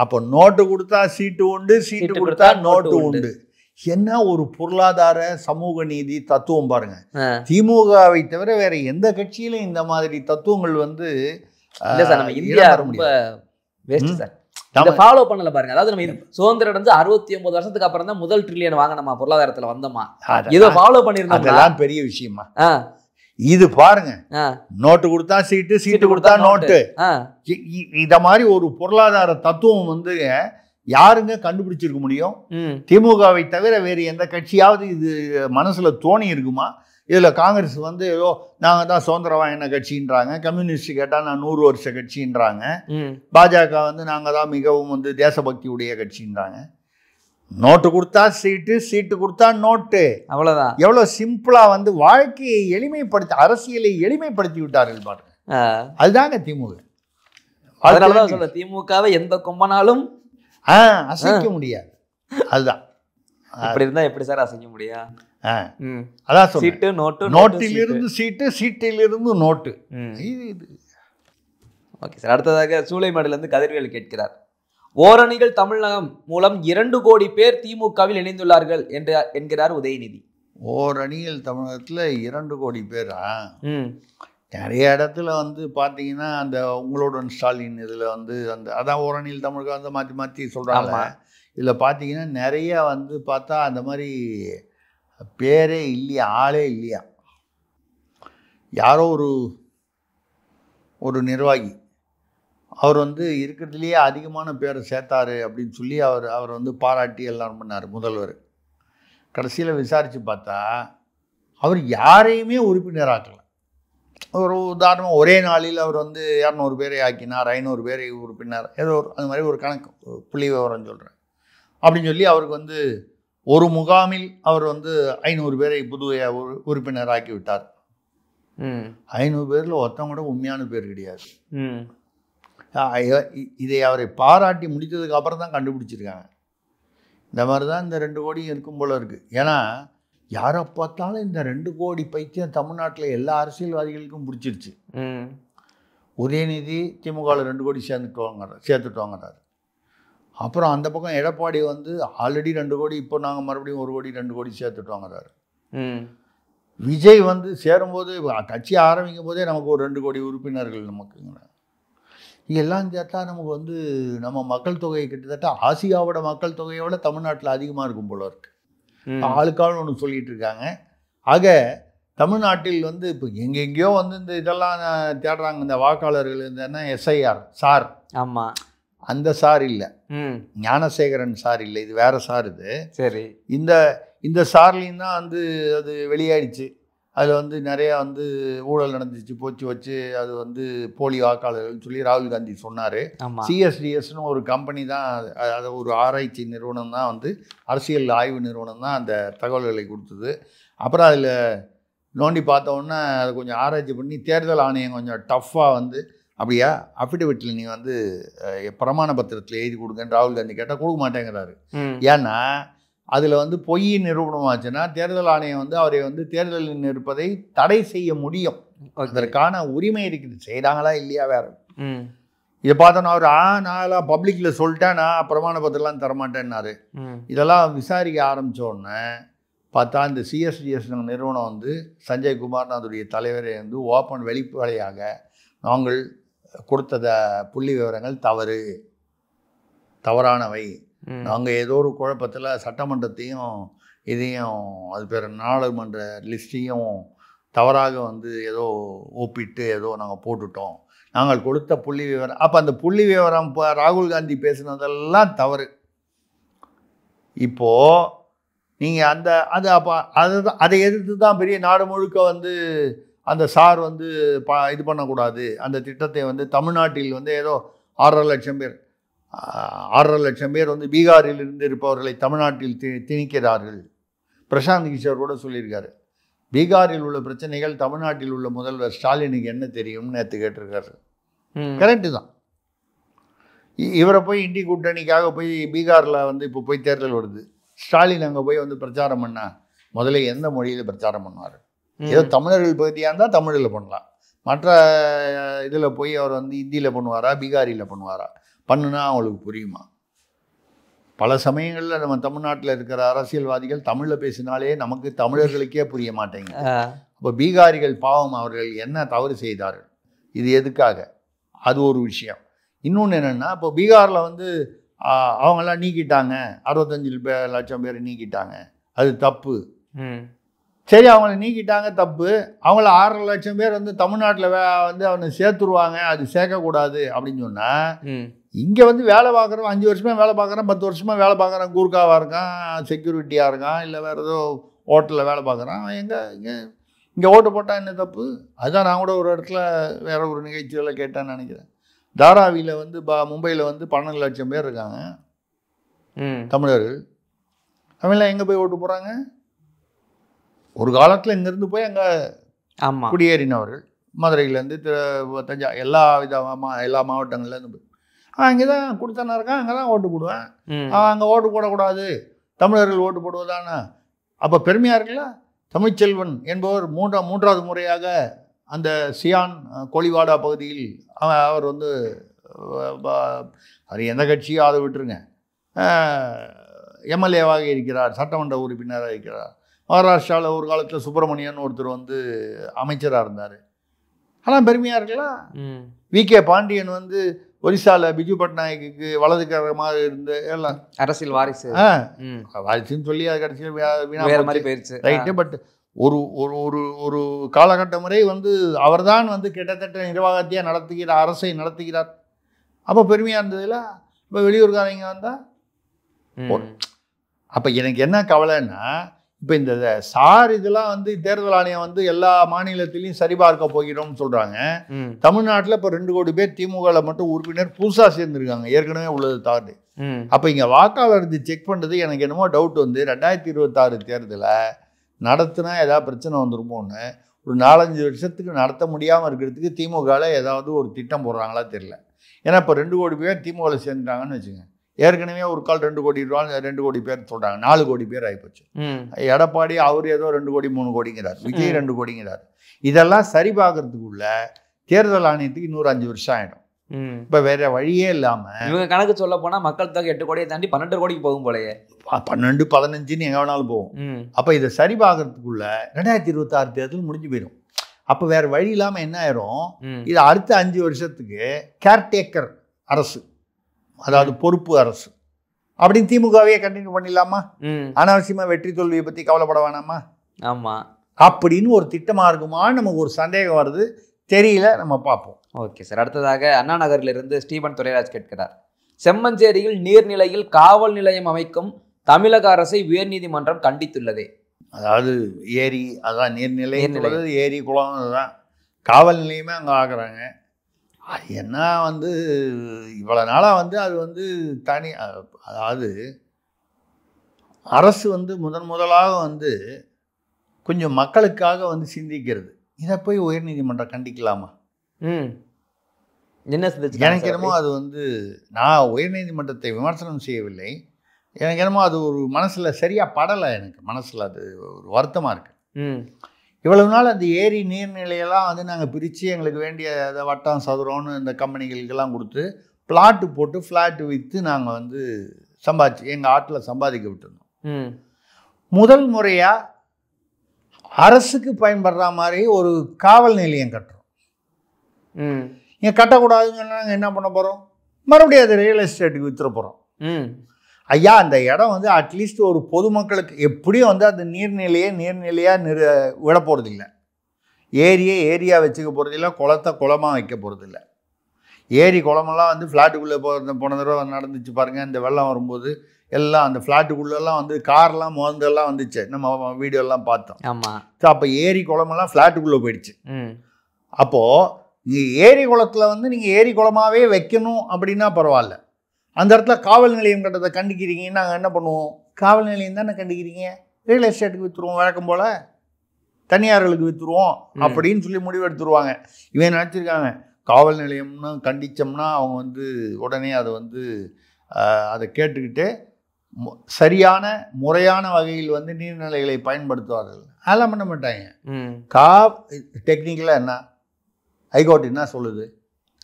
அப்போ நோட்டு கொடுத்தா சீட்டு உண்டு, சீட்டு கொடுத்தா நோட்டு உண்டு. என்ன ஒரு பொருளாதார சமூக நீதி தத்துவம் பாருங்க. திமுகவை தவிர வேற எந்த கட்சியிலும் இந்த மாதிரி தத்துவங்கள் வந்து இந்தியா ரொம்ப வேஸ்ட் சார். ஃபாலோ பண்ணல பாருங்க. அதாவது நம்ம சுதந்திரம் அடைஞ்சு 69 வருஷத்துக்கு அப்புறம் தான் முதல் ட்ரில்லியன் வாங்கினோமா, பொருளாதாரத்துல வந்தோமா, இதை ஃபாலோ பண்ணிருந்தோம். அதெல்லாம் பெரிய விஷயமா? இது பாருங்க, நோட்டு கொடுத்தா சீட்டு, சீட்டு கொடுத்தா நோட்டு. இத மாதிரி ஒரு பொருளாதார தத்துவம் வந்து யாருங்க கண்டுபிடிச்சிருக்க முடியும்? திமுகவை தவிர வேறு எந்த கட்சியாவது இது மனசுல தோணி இருக்குமா? இதுல காங்கிரஸ் வந்து ஏதோ நாங்க தான் சுதந்திரம் வாங்கின கட்சின்றாங்க, கம்யூனிஸ்ட் கேட்டா நான் 100 வருஷ கட்சின்றாங்க, பாஜக வந்து நாங்க தான் மிகவும் வந்து தேசபக்தி உடைய கட்சின்றாங்க. நோட்டு கொடுத்தா சீட்டு, சீட்டு கொடுத்தா நோட்டு, அவ்வளவுதான். எவ்வளவு சிம்பிளா வந்து வாழ்க்கையை எளிமைப்படுத்தி, அரசியலை எளிமைப்படுத்தி விட்டார்கள் பாருங்க. அதுதாங்க திமுக. அதனாலதான் சொல்ல, திமுகவை எந்த கொம்பனாலும் அசைக்க முடியாது. அதுதான். அப்படி இருந்தா எப்படி சார் அசைக்க முடியும்? அதான் சீட்டு நோட்டு, நோட்டிலிருந்து சீட்டு, சீட்டிலிருந்து நோட்டு. Okay sir. அடுத்ததாக சூளைமேடுலேருந்து கதிர்வேல் கேட்கிறார், ஓரணிகள் தமிழகம் மூலம் 2 கோடி பேர் திமுகவில் இணைந்துள்ளார்கள் என்கிறார் உதயநிதி. ஓரணிகள் தமிழகத்தில் 2 கோடி பேரா? நிறைய இடத்துல வந்து பார்த்தீங்கன்னா அந்த உங்களோட ஸ்டாலின் இதில் வந்து அந்த அதான் ஓரணியில் தமிழகம் வந்து மாற்றி மாற்றி சொல்கிறாங்க. இதில் பார்த்தீங்கன்னா நிறைய வந்து பார்த்தா அந்த மாதிரி பேரே இல்லையா, ஆளே இல்லையா. யாரோ ஒரு நிர்வாகி அவர் வந்து இருக்கிறதுலையே அதிகமான பேரை சேர்த்தாரு அப்படின்னு சொல்லி அவர் வந்து பாராட்டி எல்லாம் பண்ணார் முதல்வர். கடைசியில் விசாரித்து பார்த்தா அவர் யாரையுமே உறுப்பினராக்கலை. ஒரு உதாரணம், ஒரே நாளில் அவர் வந்து 200 பேரை ஆக்கினார், 500 பேரை உறுப்பினர், ஏதோ அது மாதிரி ஒரு கணக்கு, புள்ளி விவரம் சொல்கிறேன் அப்படின்னு சொல்லி அவருக்கு வந்து ஒரு முகாமில் அவர் வந்து 500 பேரை புது உறுப்பினராக்கி விட்டார். 500 பேரில் ஒருத்தவங்க கூட உண்மையான பேர் கிடையாது. இதை அவரை பாராட்டி முடித்ததுக்கு அப்புறம் தான் கண்டுபிடிச்சிருக்காங்க. இந்த மாதிரி தான் இந்த 2 கோடி இருக்கும் போல இருக்குது. ஏன்னா யாரை பார்த்தாலும் இந்த 2 கோடி பைத்தியம் தமிழ்நாட்டில் எல்லா அரசியல்வாதிகளுக்கும் பிடிச்சிருச்சு. உதயநிதி திமுகவில் 2 கோடி சேர்த்துட்டு வாங்குறாரு. அப்புறம் அந்த பக்கம் எடப்பாடி வந்து ஆல்ரெடி 2 கோடி, இப்போ நாங்கள் மறுபடியும் 1 கோடி 2 கோடி சேர்த்துட்டு வாங்குறாரு. விஜய் வந்து சேரும்போது கட்சி ஆரம்பிக்கும் போதே நமக்கு ஒரு 2 கோடி உறுப்பினர்கள் நமக்குங்க. எல்லாம் சேர்த்தா நமக்கு வந்து நம்ம மக்கள் தொகை கிட்டத்தட்ட ஆசியாவோட மக்கள் தொகையோட தமிழ்நாட்டில் அதிகமாக இருக்கும் போல இருக்கு. ஆளுக்காலும் ஒன்று சொல்லிட்டு இருக்காங்க. ஆக தமிழ்நாட்டில் வந்து இப்போ எங்கெங்கேயோ வந்து இந்த இதெல்லாம் தேடுறாங்க, இந்த வாக்காளர்கள் இந்த SIR சார். ஆமாம், அந்த சார் இல்லை, ஞானசேகரன் சார் இல்லை, இது வேற சார். இது சரி, இந்த சார்லையும் தான் வந்து அது வெளியாயிடுச்சு. அதில் வந்து நிறையா வந்து ஊழல் நடந்துச்சு, போச்சு வச்சு அது வந்து போலி வாக்காளர்கள் சொல்லி ராகுல் காந்தி சொன்னார். CSDSன்னு ஒரு கம்பெனி தான், அது ஒரு ஆராய்ச்சி நிறுவனம் தான், வந்து அரசியல் ஆய்வு நிறுவனம் தான் அந்த தகவல்களை கொடுத்தது. அப்புறம் அதில் நோண்டி பார்த்தோன்னா அதை கொஞ்சம் ஆராய்ச்சி பண்ணி தேர்தல் ஆணையம் கொஞ்சம் டஃப்பாக வந்து அப்படியா அஃபிடவிட்டில் நீ வந்து பிரமாண பத்திரத்தில் எழுதி கொடுங்கன்னு ராகுல் காந்தி கேட்டால் கொடுக்க மாட்டேங்கிறாரு. ஏன்னா அதில் வந்து பொய் நிரூபணமாச்சுன்னா தேர்தல் ஆணையம் வந்து அவரை வந்து தேர்தலில் இருப்பதை தடை செய்ய முடியும். அதற்கான உரிமை இருக்குது. செய்கிறாங்களா இல்லையா வேற. இதை பார்த்தோன்னா அவர் நான் பப்ளிக்கில் சொல்லிட்டேன், நான் பிரமாண பத்திரம்லாம் தரமாட்டேன்னாரு. இதெல்லாம் விசாரிக்க ஆரம்பித்தோடனே பார்த்தா இந்த CSDS நிறுவனம் வந்து சஞ்சய் குமார்நாத்துடைய தலைவரை வந்து ஓப்பன் வெளிப்படையாக நாங்கள் கொடுத்த புள்ளி விவரங்கள் தவறானவை, நாங்கள் ஏதோ ஒரு குழப்பத்தில் சட்டமன்றத்தையும் இதையும் அது பேர் நாடாளுமன்ற லிஸ்ட்டையும் தவறாக வந்து ஏதோ ஒப்பிட்டு ஏதோ நாங்கள் போட்டுட்டோம், நாங்கள் கொடுத்த புள்ளி விவரம். அப்போ அந்த புள்ளி விவரம் இப்போ ராகுல் காந்தி பேசுனதெல்லாம் தவறு. இப்போது நீங்கள் அதை எதிர்த்து தான் பெரிய நாடு முழுக்க வந்து அந்த சார் வந்து இது பண்ணக்கூடாது, அந்த திட்டத்தை வந்து தமிழ்நாட்டில் வந்து ஏதோ 6.5 லட்சம் பேர் 6.5 லட்சம் பேர் வந்து பீகாரில் இருந்து இருப்பவர்களை தமிழ்நாட்டில் திணிக்கிறார்கள். பிரசாந்த் கிஷோர் கூட சொல்லியிருக்காரு, பீகாரில் உள்ள பிரச்சனைகள் தமிழ்நாட்டில் உள்ள முதல்வர் ஸ்டாலினுக்கு என்ன தெரியும்னு நேற்று கேட்டிருக்காரு. கரெக்டு தான். இவரை போய் இண்டி கூட்டணிக்காக போய் பீகாரில் வந்து இப்போ போய் தேர்தல் வருது, ஸ்டாலின் அங்கே போய் வந்து பிரச்சாரம் பண்ணால் முதல்ல எந்த மொழியில் பிரச்சாரம் பண்ணுவார்? ஏதோ தமிழர்கள் பகுதியாக இருந்தால் தமிழில் பண்ணலாம், மற்ற இதில் போய் அவர் வந்து ஹிந்தியில் பண்ணுவாரா பீகாரியில் பண்ணுவாரா? பண்ணுனா அவங்களுக்கு புரியுமா? பல சமயங்களில் நம்ம தமிழ்நாட்டில் இருக்கிற அரசியல்வாதிகள் தமிழில் பேசினாலே நமக்கு தமிழர்களுக்கே புரிய மாட்டேங்குது. அப்போ பீகாரிகள் பாவம், அவர்கள் என்ன தவறு செய்தார்கள், இது எதுக்காக? அது ஒரு விஷயம். இன்னொன்று என்னென்னா, இப்போ பீகாரில் வந்து அவங்கெல்லாம் நீக்கிட்டாங்க, 65 லட்சம் பேர் நீக்கிட்டாங்க, அது தப்பு. சரி, அவங்கள நீக்கிட்டாங்க, தப்பு. அவங்கள 6.5 லட்சம் பேர் வந்து தமிழ்நாட்டில் வந்து அவனை சேர்த்துருவாங்க, அது சேர்க்கக்கூடாது அப்படின்னு சொன்னால், இங்கே வந்து வேலை பார்க்குறோம், 5 வருஷமாக வேலை பார்க்குறேன், 10 வருஷமாக வேலை பார்க்குறேன், கூர்க்காவாக இருக்கான், செக்யூரிட்டியாக இருக்கான், இல்லை வேறு ஏதோ ஹோட்டலில் வேலை பார்க்குறான், இங்கே ஓட்டு போட்டால் என்ன தப்பு? அதுதான் நான் கூட ஒரு இடத்துல வேறு ஒரு நிகழ்ச்சியில் கேட்டேன்னு நினைக்கிறேன். தாராவியில் வந்து மும்பையில் வந்து 12 லட்சம் பேர் இருக்காங்க தமிழர்கள். அவங்களாம் எங்கே போய் ஓட்டு போகிறாங்க? ஒரு காலத்தில் இங்கேருந்து போய் அங்கே குடியேறினவர்கள், மதுரையிலேருந்து எல்லா மாவட்டங்கள்லேருந்து போய் அங்கே தான் கொடுத்தானே இருக்கான், அங்கே தான் ஓட்டு போடுவேன். அங்கே ஓட்டு போடக்கூடாது, தமிழர்கள் ஓட்டு போடுவதானா? அப்போ பெருமையாக இருக்குல்ல? தமிழ்ச்செல்வன் என்பவர் மூன்றாவது முறையாக அந்த சியான் கோலிவாடா பகுதியில் அவர் வந்து அவர் எந்த கட்சியோ அதை விட்டுருங்க, எம்எல்ஏவாக இருக்கிறார், சட்டமன்ற உறுப்பினராக இருக்கிறார். மகாராஷ்டிராவில் ஒரு காலத்தில் சுப்பிரமணியன் ஒருத்தர் வந்து அமைச்சராக இருந்தார். ஆனால் பெருமையாக இருக்கலாம். வி.கே. பாண்டியன் வந்து ஒரிசாவில் பிஜு பட்நாயக்கு வலதுக்கரமாக இருந்த எல்லாம் அரசியல் வாரிசு வாரிசுன்னு சொல்லி அது கடைசியில் வேற மாதிரி போயிடுச்சு, ரைட்டு. பட் ஒரு ஒரு ஒரு காலகட்டம் வரை வந்து அவர்தான் வந்து கிட்டத்தட்ட நிர்வாகத்தையே நடத்துகிறார், அரசை நடத்துகிறார். அப்போ பெருமையாக இருந்ததில்ல? இப்போ வெளியூர்காரங்க வந்தால் அப்போ எனக்கு என்ன கவலைன்னா, இப்போ இந்த சார் இதெல்லாம் வந்து தேர்தல் ஆணையம் வந்து எல்லா மாநிலத்திலையும் சரிபார்க்க போகிறோம்னு சொல்கிறாங்க. தமிழ்நாட்டில் இப்போ 2 கோடி பேர் திமுகவில் மட்டும் உறுப்பினர் புதுசாக சேர்ந்துருக்காங்க, ஏற்கனவே உள்ளது தாண்டி. அப்போ இங்கே வாக்காளர் செக் பண்ணுறது எனக்கு என்னமோ டவுட் வந்து 2026 தேர்தலை நடத்துனா ஏதாவது பிரச்சனை வந்துருமோன்னு. ஒரு 4-5 வருஷத்துக்கு நடத்த முடியாமல் இருக்கிறதுக்கு திமுகவில் ஏதாவது ஒரு திட்டம் போடுறாங்களா தெரியல. ஏன்னா இப்போ 2 கோடி பேர் திமுகவில் சேர்ந்துட்டாங்கன்னு வச்சுங்க. ஏற்கனவே ஒரு கால் 2 கோடி ரூபா 2 கோடி பேர் சொல்கிறாங்க, 4 கோடி பேர் ஆகிப்போச்சு. எடப்பாடி அவர் ஏதோ 2 கோடி 3 கோடிங்கிறார், விஜய் 2 கோடிங்கிறார். இதெல்லாம் சரி பார்க்கறதுக்குள்ள தேர்தல் ஆணையத்துக்கு இன்னொரு 5 வருஷம் ஆகிடும். இப்போ வேற வழியே இல்லாமல் இவங்க கணக்கு சொல்ல போனால் மக்கள் தொகை 8 கோடியை தாண்டி 12 கோடிக்கு போகும் போலையே, 12, 15 எங்கே வேணாலும் போகும். அப்போ இதை சரி பார்க்கறதுக்குள்ள 2026 தேர்தல் முடிஞ்சு போயிடும். அப்போ வேற வழி இல்லாமல் என்ன ஆயிரும், இது அடுத்த 5 வருஷத்துக்கு கேர்டேக்கர் அரசு, அதாவது பொறுப்பு அரசு அப்படின்னு திமுகவே கண்டினியூ பண்ணிடலாமா? அனாவசியமாக வெற்றி தோல்வியை பற்றி கவலைப்பட வேணாமா? ஆமாம், அப்படின்னு ஒரு திட்டமாக இருக்குமான்னு நமக்கு ஒரு சந்தேகம் வருது, தெரியல, நம்ம பார்ப்போம். Okay sir. அடுத்ததாக அண்ணா நகரிலிருந்து ஸ்டீபன் துரைராஜ் கேட்கிறார், செம்மஞ்சேரியில் நீர்நிலையில் காவல் நிலையம் அமைக்கும் தமிழக அரசை உயர்நீதிமன்றம் கண்டித்துள்ளதே. அதாவது ஏரி, அதான் நீர்நிலை, ஏரி குளம், அதுதான் காவல் நிலையமே அங்கே ஆக்குறாங்க. அது என்ன வந்து இவ்வளோ நாளாக வந்து அது வந்து தனி, அதாவது அரசு வந்து முதலாக வந்து கொஞ்சம் மக்களுக்காக வந்து சிந்திக்கிறது. இதை போய் உயர்நீதிமன்றம் கண்டிக்கலாமா? என்ன எனக்கு என்னமோ அது வந்து, நான் உயர்நீதிமன்றத்தை விமர்சனம் செய்யவில்லை, எனக்கு என்னமோ அது ஒரு மனசில் சரியாக படலை, எனக்கு மனசில் அது ஒரு வருத்தமாக இருக்குது. இவ்வளவு நாள் அந்த ஏரி நீர்நிலையெல்லாம் வந்து நாங்கள் பிரித்து எங்களுக்கு வேண்டிய வட்டம் சதுரம்னு இந்த கம்பெனிகளுக்கெல்லாம் கொடுத்து பிளாட்டு போட்டு ஃப்ளாட்டு விற்று நாங்கள் வந்து எங்கள் ஆட்டில் சம்பாதிக்க விட்டுருந்தோம். முதல் முறையாக அரசுக்கு பயன்படுற மாதிரி ஒரு காவல் நிலையம் கட்டுறோம். இங்கே கட்டக்கூடாதுன்னு சொன்னால் நாங்கள் என்ன பண்ண போகிறோம்? மறுபடியும் அது ரியல் எஸ்டேட்டுக்கு விற்றுற போகிறோம். ஐயா, அந்த இடம் வந்து அட்லீஸ்ட் ஒரு பொதுமக்களுக்கு எப்படியும் வந்து அந்த நீர்நிலையாக விட போகிறதில்ல, ஏரியா வச்சுக்க போகிறதில்ல, குளமாக வைக்க போகிறதில்ல. ஏரி குளமெல்லாம் வந்து ஃப்ளாட்டுக்குள்ளே போன தடவை நடந்துச்சு பாருங்கள், இந்த வெள்ளம் வரும்போது எல்லாம் அந்த ஃப்ளாட்டுக்குள்ளெல்லாம் வந்து கார்லாம் முதல்லாம் வந்துச்சு, நம்ம வீடியோலாம் பார்த்தோம். ஆமாம். ஸோ அப்போ ஏரி குளமெல்லாம் ஃப்ளாட்டுக்குள்ளே போயிடுச்சு. ம். அப்போது நீங்கள் ஏரி குளத்தில் வந்து நீங்கள் ஏரி குளமாகவே வைக்கணும் அப்படின்னா பரவாயில்ல. அந்த இடத்துல காவல் நிலையம் கட்டத்தை கண்டிக்கிறீங்கன்னா நாங்கள் என்ன பண்ணுவோம்? காவல் நிலையம் தானே கண்டிக்கிறீங்க, ரியல் எஸ்டேட்டுக்கு விற்றுருவோம், வழக்கம் போல் தனியார்களுக்கு விற்றுருவோம் அப்படின்னு சொல்லி முடிவு எடுத்துருவாங்க. இவன் நினச்சிருக்காங்க காவல் நிலையம்னு கண்டித்தோம்னா அவங்க வந்து உடனே அதை வந்து அதை கேட்டுக்கிட்டு சரியான முறையான வகையில் வந்து நீர்நிலைகளை பயன்படுத்துவார்கள். அதெல்லாம் பண்ண மாட்டாங்க. டெக்னிக்கலாக என்ன ஹைகோர்ட் என்ன சொல்லுது?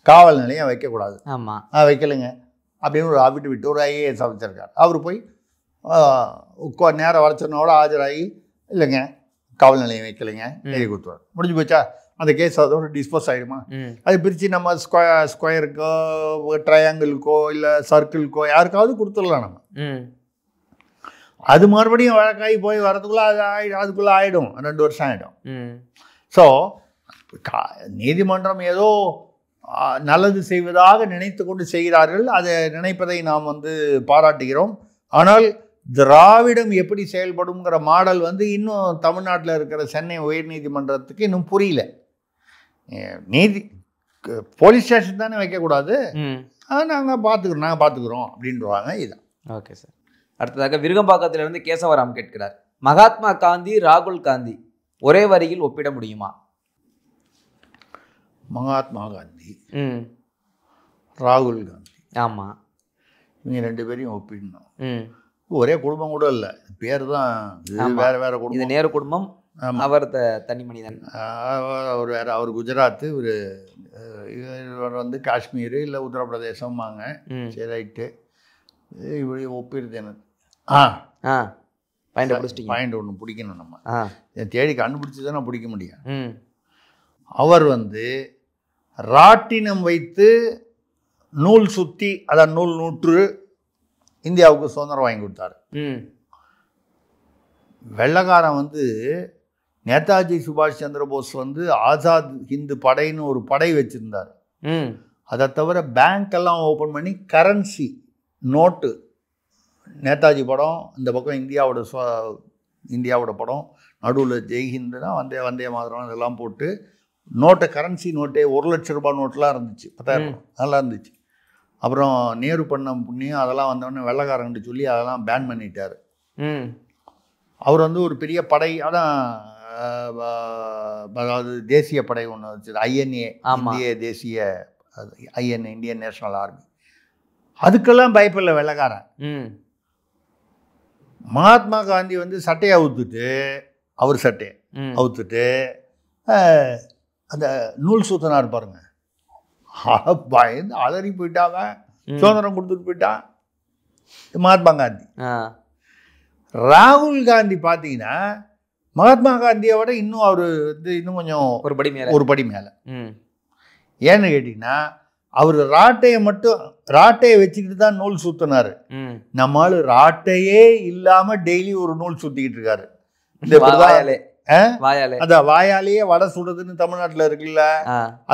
காவல் நிலையம் வைக்கக்கூடாது. ஆமாம், வைக்கலைங்க அப்படின்னு ஒரு விட்டு ஒரு ஐஏஎஸ் ஆஃபீஸர் அவர் போய் நேரம் வரச்சனோட ஆஜராகி இல்லைங்க காவல் நிலையம் வைக்கலைங்க எழுதி கொடுத்துருவார். முடிஞ்சு போச்சா? அந்த கேஸ் அதோட டிஸ்போஸ் ஆகிடுமா? அது பிரித்து நம்ம ஸ்கொயருக்கோ ட்ரையாங்கிளுக்கோ இல்லை சர்க்கிள்க்கோ யாருக்காவது கொடுத்துடலாம் நம்ம. அது மறுபடியும் வழக்காகி போய் வரதுக்குள்ளே அதுக்குள்ளே ஆகிடும், 2 வருஷம் ஆகிடும். ஸோ நீதிமன்றம் ஏதோ நல்லது செய்வதாக நினைத்து கொண்டு செய்கிறார்கள். அதை நினைப்பதை நாம் வந்து பாராட்டுகிறோம். ஆனால் திராவிடம் எப்படி செயல்படுங்கிற மாடல் வந்து இன்னும் தமிழ்நாட்டில் இருக்கிற சென்னை உயர்நீதிமன்றத்துக்கு இன்னும் புரியல. போலீஸ் ஸ்டேஷன் தானே வைக்கக்கூடாது, நாங்கள் பார்த்துக்குறோம் அப்படின்றவாங்க. இதுதான். Okay sir. அடுத்ததாக விருகம்பாக்கத்திலிருந்து கேசவராம் கேட்கிறார், மகாத்மா காந்தி ராகுல் காந்தி ஒரே வரியில் ஒப்பிட முடியுமா? மகாத்மா காந்தி ராகுல் காந்தி, ஆமாம், இவங்க 2 பேரையும் ஒப்பிடணும். ஒரே குடும்பம் கூட இல்லை, பேர் தான் வேற வேற குடும்பம். இது நேரு குடும்பம், அவர் தனி மனிதன். அவர் வேற, அவர் குஜராத்து, இவர் வந்து காஷ்மீர் இல்லை உத்தரப்பிரதேசம்பாங்க. சரி, ரைட்டு. இப்படி ஒப்பிடுது எனக்கு. பாயிண்ட் ஒன்று பிடிக்கணும், நம்ம தேடி கண்டுபிடிச்சி தானே பிடிக்க முடியும். அவர் வந்து ராட்டினம் வைத்து நூல் சுற்றி, அதான் நூல் நூற்று இந்தியாவுக்கு சுதந்திரம் வாங்கி கொடுத்தாரு. வெள்ளக்காரன் வந்து நேதாஜி சுபாஷ் சந்திர போஸ் வந்து ஆசாத் ஹிந்து படைன்னு ஒரு படை வச்சுருந்தார். அதை தவிர பேங்க் எல்லாம் ஓப்பன் பண்ணி கரன்சி நோட்டு, நேதாஜி படம் இந்த பக்கம் இந்தியாவோட படம், நடுவில் ஜெய்ஹிந்துனா வந்தே மாதிரம் இதெல்லாம் போட்டு நோட்டை, கரன்சி நோட்டே 1 லட்ச ரூபாய் நோட்டெலாம் இருந்துச்சு, 10,000 அதெல்லாம் இருந்துச்சு. அப்புறம் நேரு பண்ண புண்ணியம் அதெல்லாம் வந்தோடனே வெள்ளைக்காரன்ட்டு சொல்லி அதெல்லாம் பேன் பண்ணிட்டார். அவர் வந்து ஒரு பெரிய படை, அதான் அதாவது தேசிய படை ஒன்று வச்சு, ஐஎன்ஏ, இந்திய தேசிய ஐஎன்ஏ, இந்தியன் நேஷனல் ஆர்மி. அதுக்கெல்லாம் பயப்படல வெள்ளைக்காரன். மகாத்மா காந்தி வந்து சட்டையை அவுத்துட்டு, அவர் சட்டையை அவுத்துட்டு அந்த நூல் சுத்தனார் பாருங்க, பயந்து அலறி போயிட்டாவன், சுதந்திரம் கொடுத்துட்டு போயிட்டான் மகாத்மா காந்தி. ராகுல் காந்தி பார்த்தீங்கன்னா மகாத்மா காந்தியை விட இன்னும் அவர் வந்து இன்னும் கொஞ்சம் ஒரு படி மேலே. ஏன்னு கேட்டிங்கன்னா அவர் ராட்டையை வச்சுக்கிட்டு தான் நூல் சுத்தினார். நம்மளால ராட்டையே இல்லாமல் டெய்லி ஒரு நூல் சுற்றிக்கிட்டு இருக்காரு. அதான் வாயாலேயே வடை சுடுறதுன்னு தமிழ்நாட்டில் இருக்குல்ல,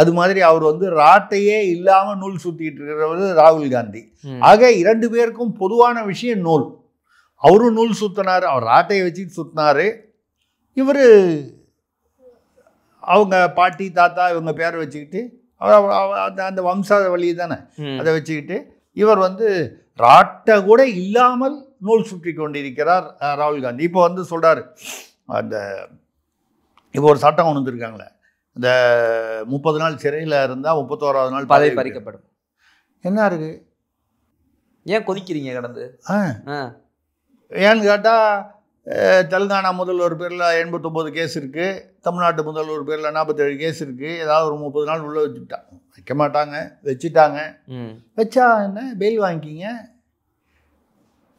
அது மாதிரி அவர் வந்து ராட்டையே இல்லாம நூல் சுத்திட்டு இருக்கிறவர் ராகுல் காந்தி. ஆக 2 பேருக்கும் பொதுவான விஷயம் நூல். அவரும் நூல் சுத்தினாரு, அவர் ராட்டையை வச்சுட்டு சுத்தினாரு. இவர் அவங்க பாட்டி தாத்தா இவங்க பேரை வச்சுக்கிட்டு, அந்த வம்சாவளி தானே, அதை வச்சுக்கிட்டு இவர் வந்து ராட்டை கூட இல்லாமல் நூல் சுற்றி கொண்டிருக்கிறார் ராகுல் காந்தி. இப்போ வந்து சொல்றாரு, அந்த இப்போ ஒரு சட்டம் கொண்டு வந்துருக்காங்களே, இந்த 30 நாள் சிறையில் இருந்தால் 31வது நாள் பதவி பறிக்கப்படும். என்ன இருக்கு? ஏன் கொதிக்கிறீங்க கடந்து? ஏன்னு கேட்டால் தெலுங்கானா முதல்வர் பேரில் 89 கேஸ் இருக்குது, தமிழ்நாட்டு முதல்வர் பேரில் 47 கேஸ் இருக்குது. ஏதாவது ஒரு 30 நாள் உள்ளே வச்சுட்டாங்க, வைக்க மாட்டாங்க, வச்சுட்டாங்க. வச்சா என்ன, பெயில் வாங்கிக்கிங்க.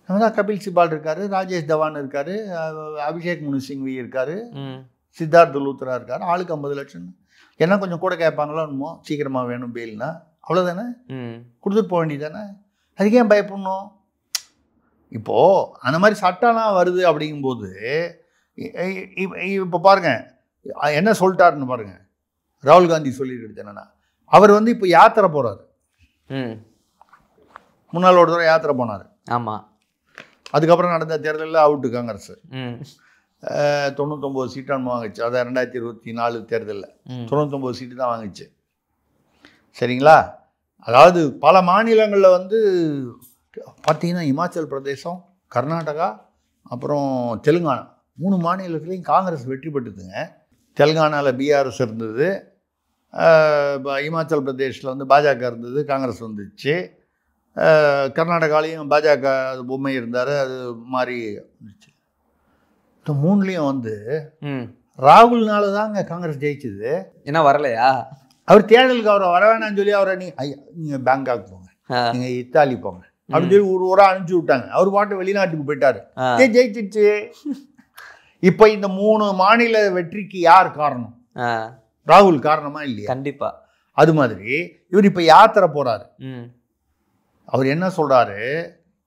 நம்ம தான் கபில் சிபால் இருக்கார், ராஜேஷ் தவான் இருக்கார், அபிஷேக் மனு சிங்வி இருக்கார், சித்தார்த் லூத்ரா இருக்கார். ஆளுக்கு 50 லட்சம். என்ன கொஞ்சம் கூட கேட்பாங்களோ என்னமோ, சீக்கிரமாக வேணும் பெயில்னா, அவ்வளோதானே, கொடுத்துட்டு போக வேண்டியதானே. அதுக்கு ஏன் பயப்படணும்? இப்போது அந்த மாதிரி சட்டம்லாம் வருது அப்படிங்கும்போது இப்போ பாருங்க என்ன சொல்லிட்டாருன்னு பாருங்க. ராகுல் காந்தி சொல்லியிருக்கிறது என்னன்னா, அவர் வந்து இப்போ யாத்திரை போகிறார். முன்னாள் ஒரு தடவை யாத்திரை போனார். ஆமாம். அதுக்கப்புறம் நடந்த தேர்தலில் அவுட்டு காங்கிரஸ். ம் 99 சீட்டான் வாங்குச்சு. அதான் 2024 தேர்தலில் 99 சீட்டு தான் வாங்குச்சு. சரிங்களா? அதாவது பல மாநிலங்களில் வந்து பார்த்தீங்கன்னா இமாச்சல் பிரதேசம், கர்நாடகா, அப்புறம் தெலுங்கானா 3 மாநிலத்துலேயும் காங்கிரஸ் வெற்றி பெற்றுதுங்க. தெலுங்கானாவில் பிஆர்எஸ் இருந்தது, இமாச்சல் பிரதேஷில் வந்து பாஜக இருந்தது, காங்கிரஸ் வந்துச்சு. கர்நாடகாலையும் பாஜக பொம்மை இருந்தார், அது மாதிரி இருந்துச்சு. இந்த 3லேயும் வந்து ராகுல்னால தாங்க காங்கிரஸ் ஜெயிச்சுது. என்ன வரலையா? அவர் தேர்தலுக்கு அவரை வர வேணாம்னு சொல்லி அவரை நீங்கள் பேங்காக் போங்க, நீங்கள் இத்தாலி போங்க அப்படின்னு சொல்லி ஒரு ஊராக அனுப்பிச்சி விட்டாங்க. அவர் பாட்டு வெளிநாட்டுக்கு போயிட்டாரு, ஜெயிச்சிச்சு. இப்போ இந்த 3 மாநில வெற்றிக்கு யார் காரணம்? ராகுல் காரணமா இல்லையா? கண்டிப்பா. அது மாதிரி இவர் இப்போ யாத்திரை போறாரு. அவர் என்ன சொல்றாரு?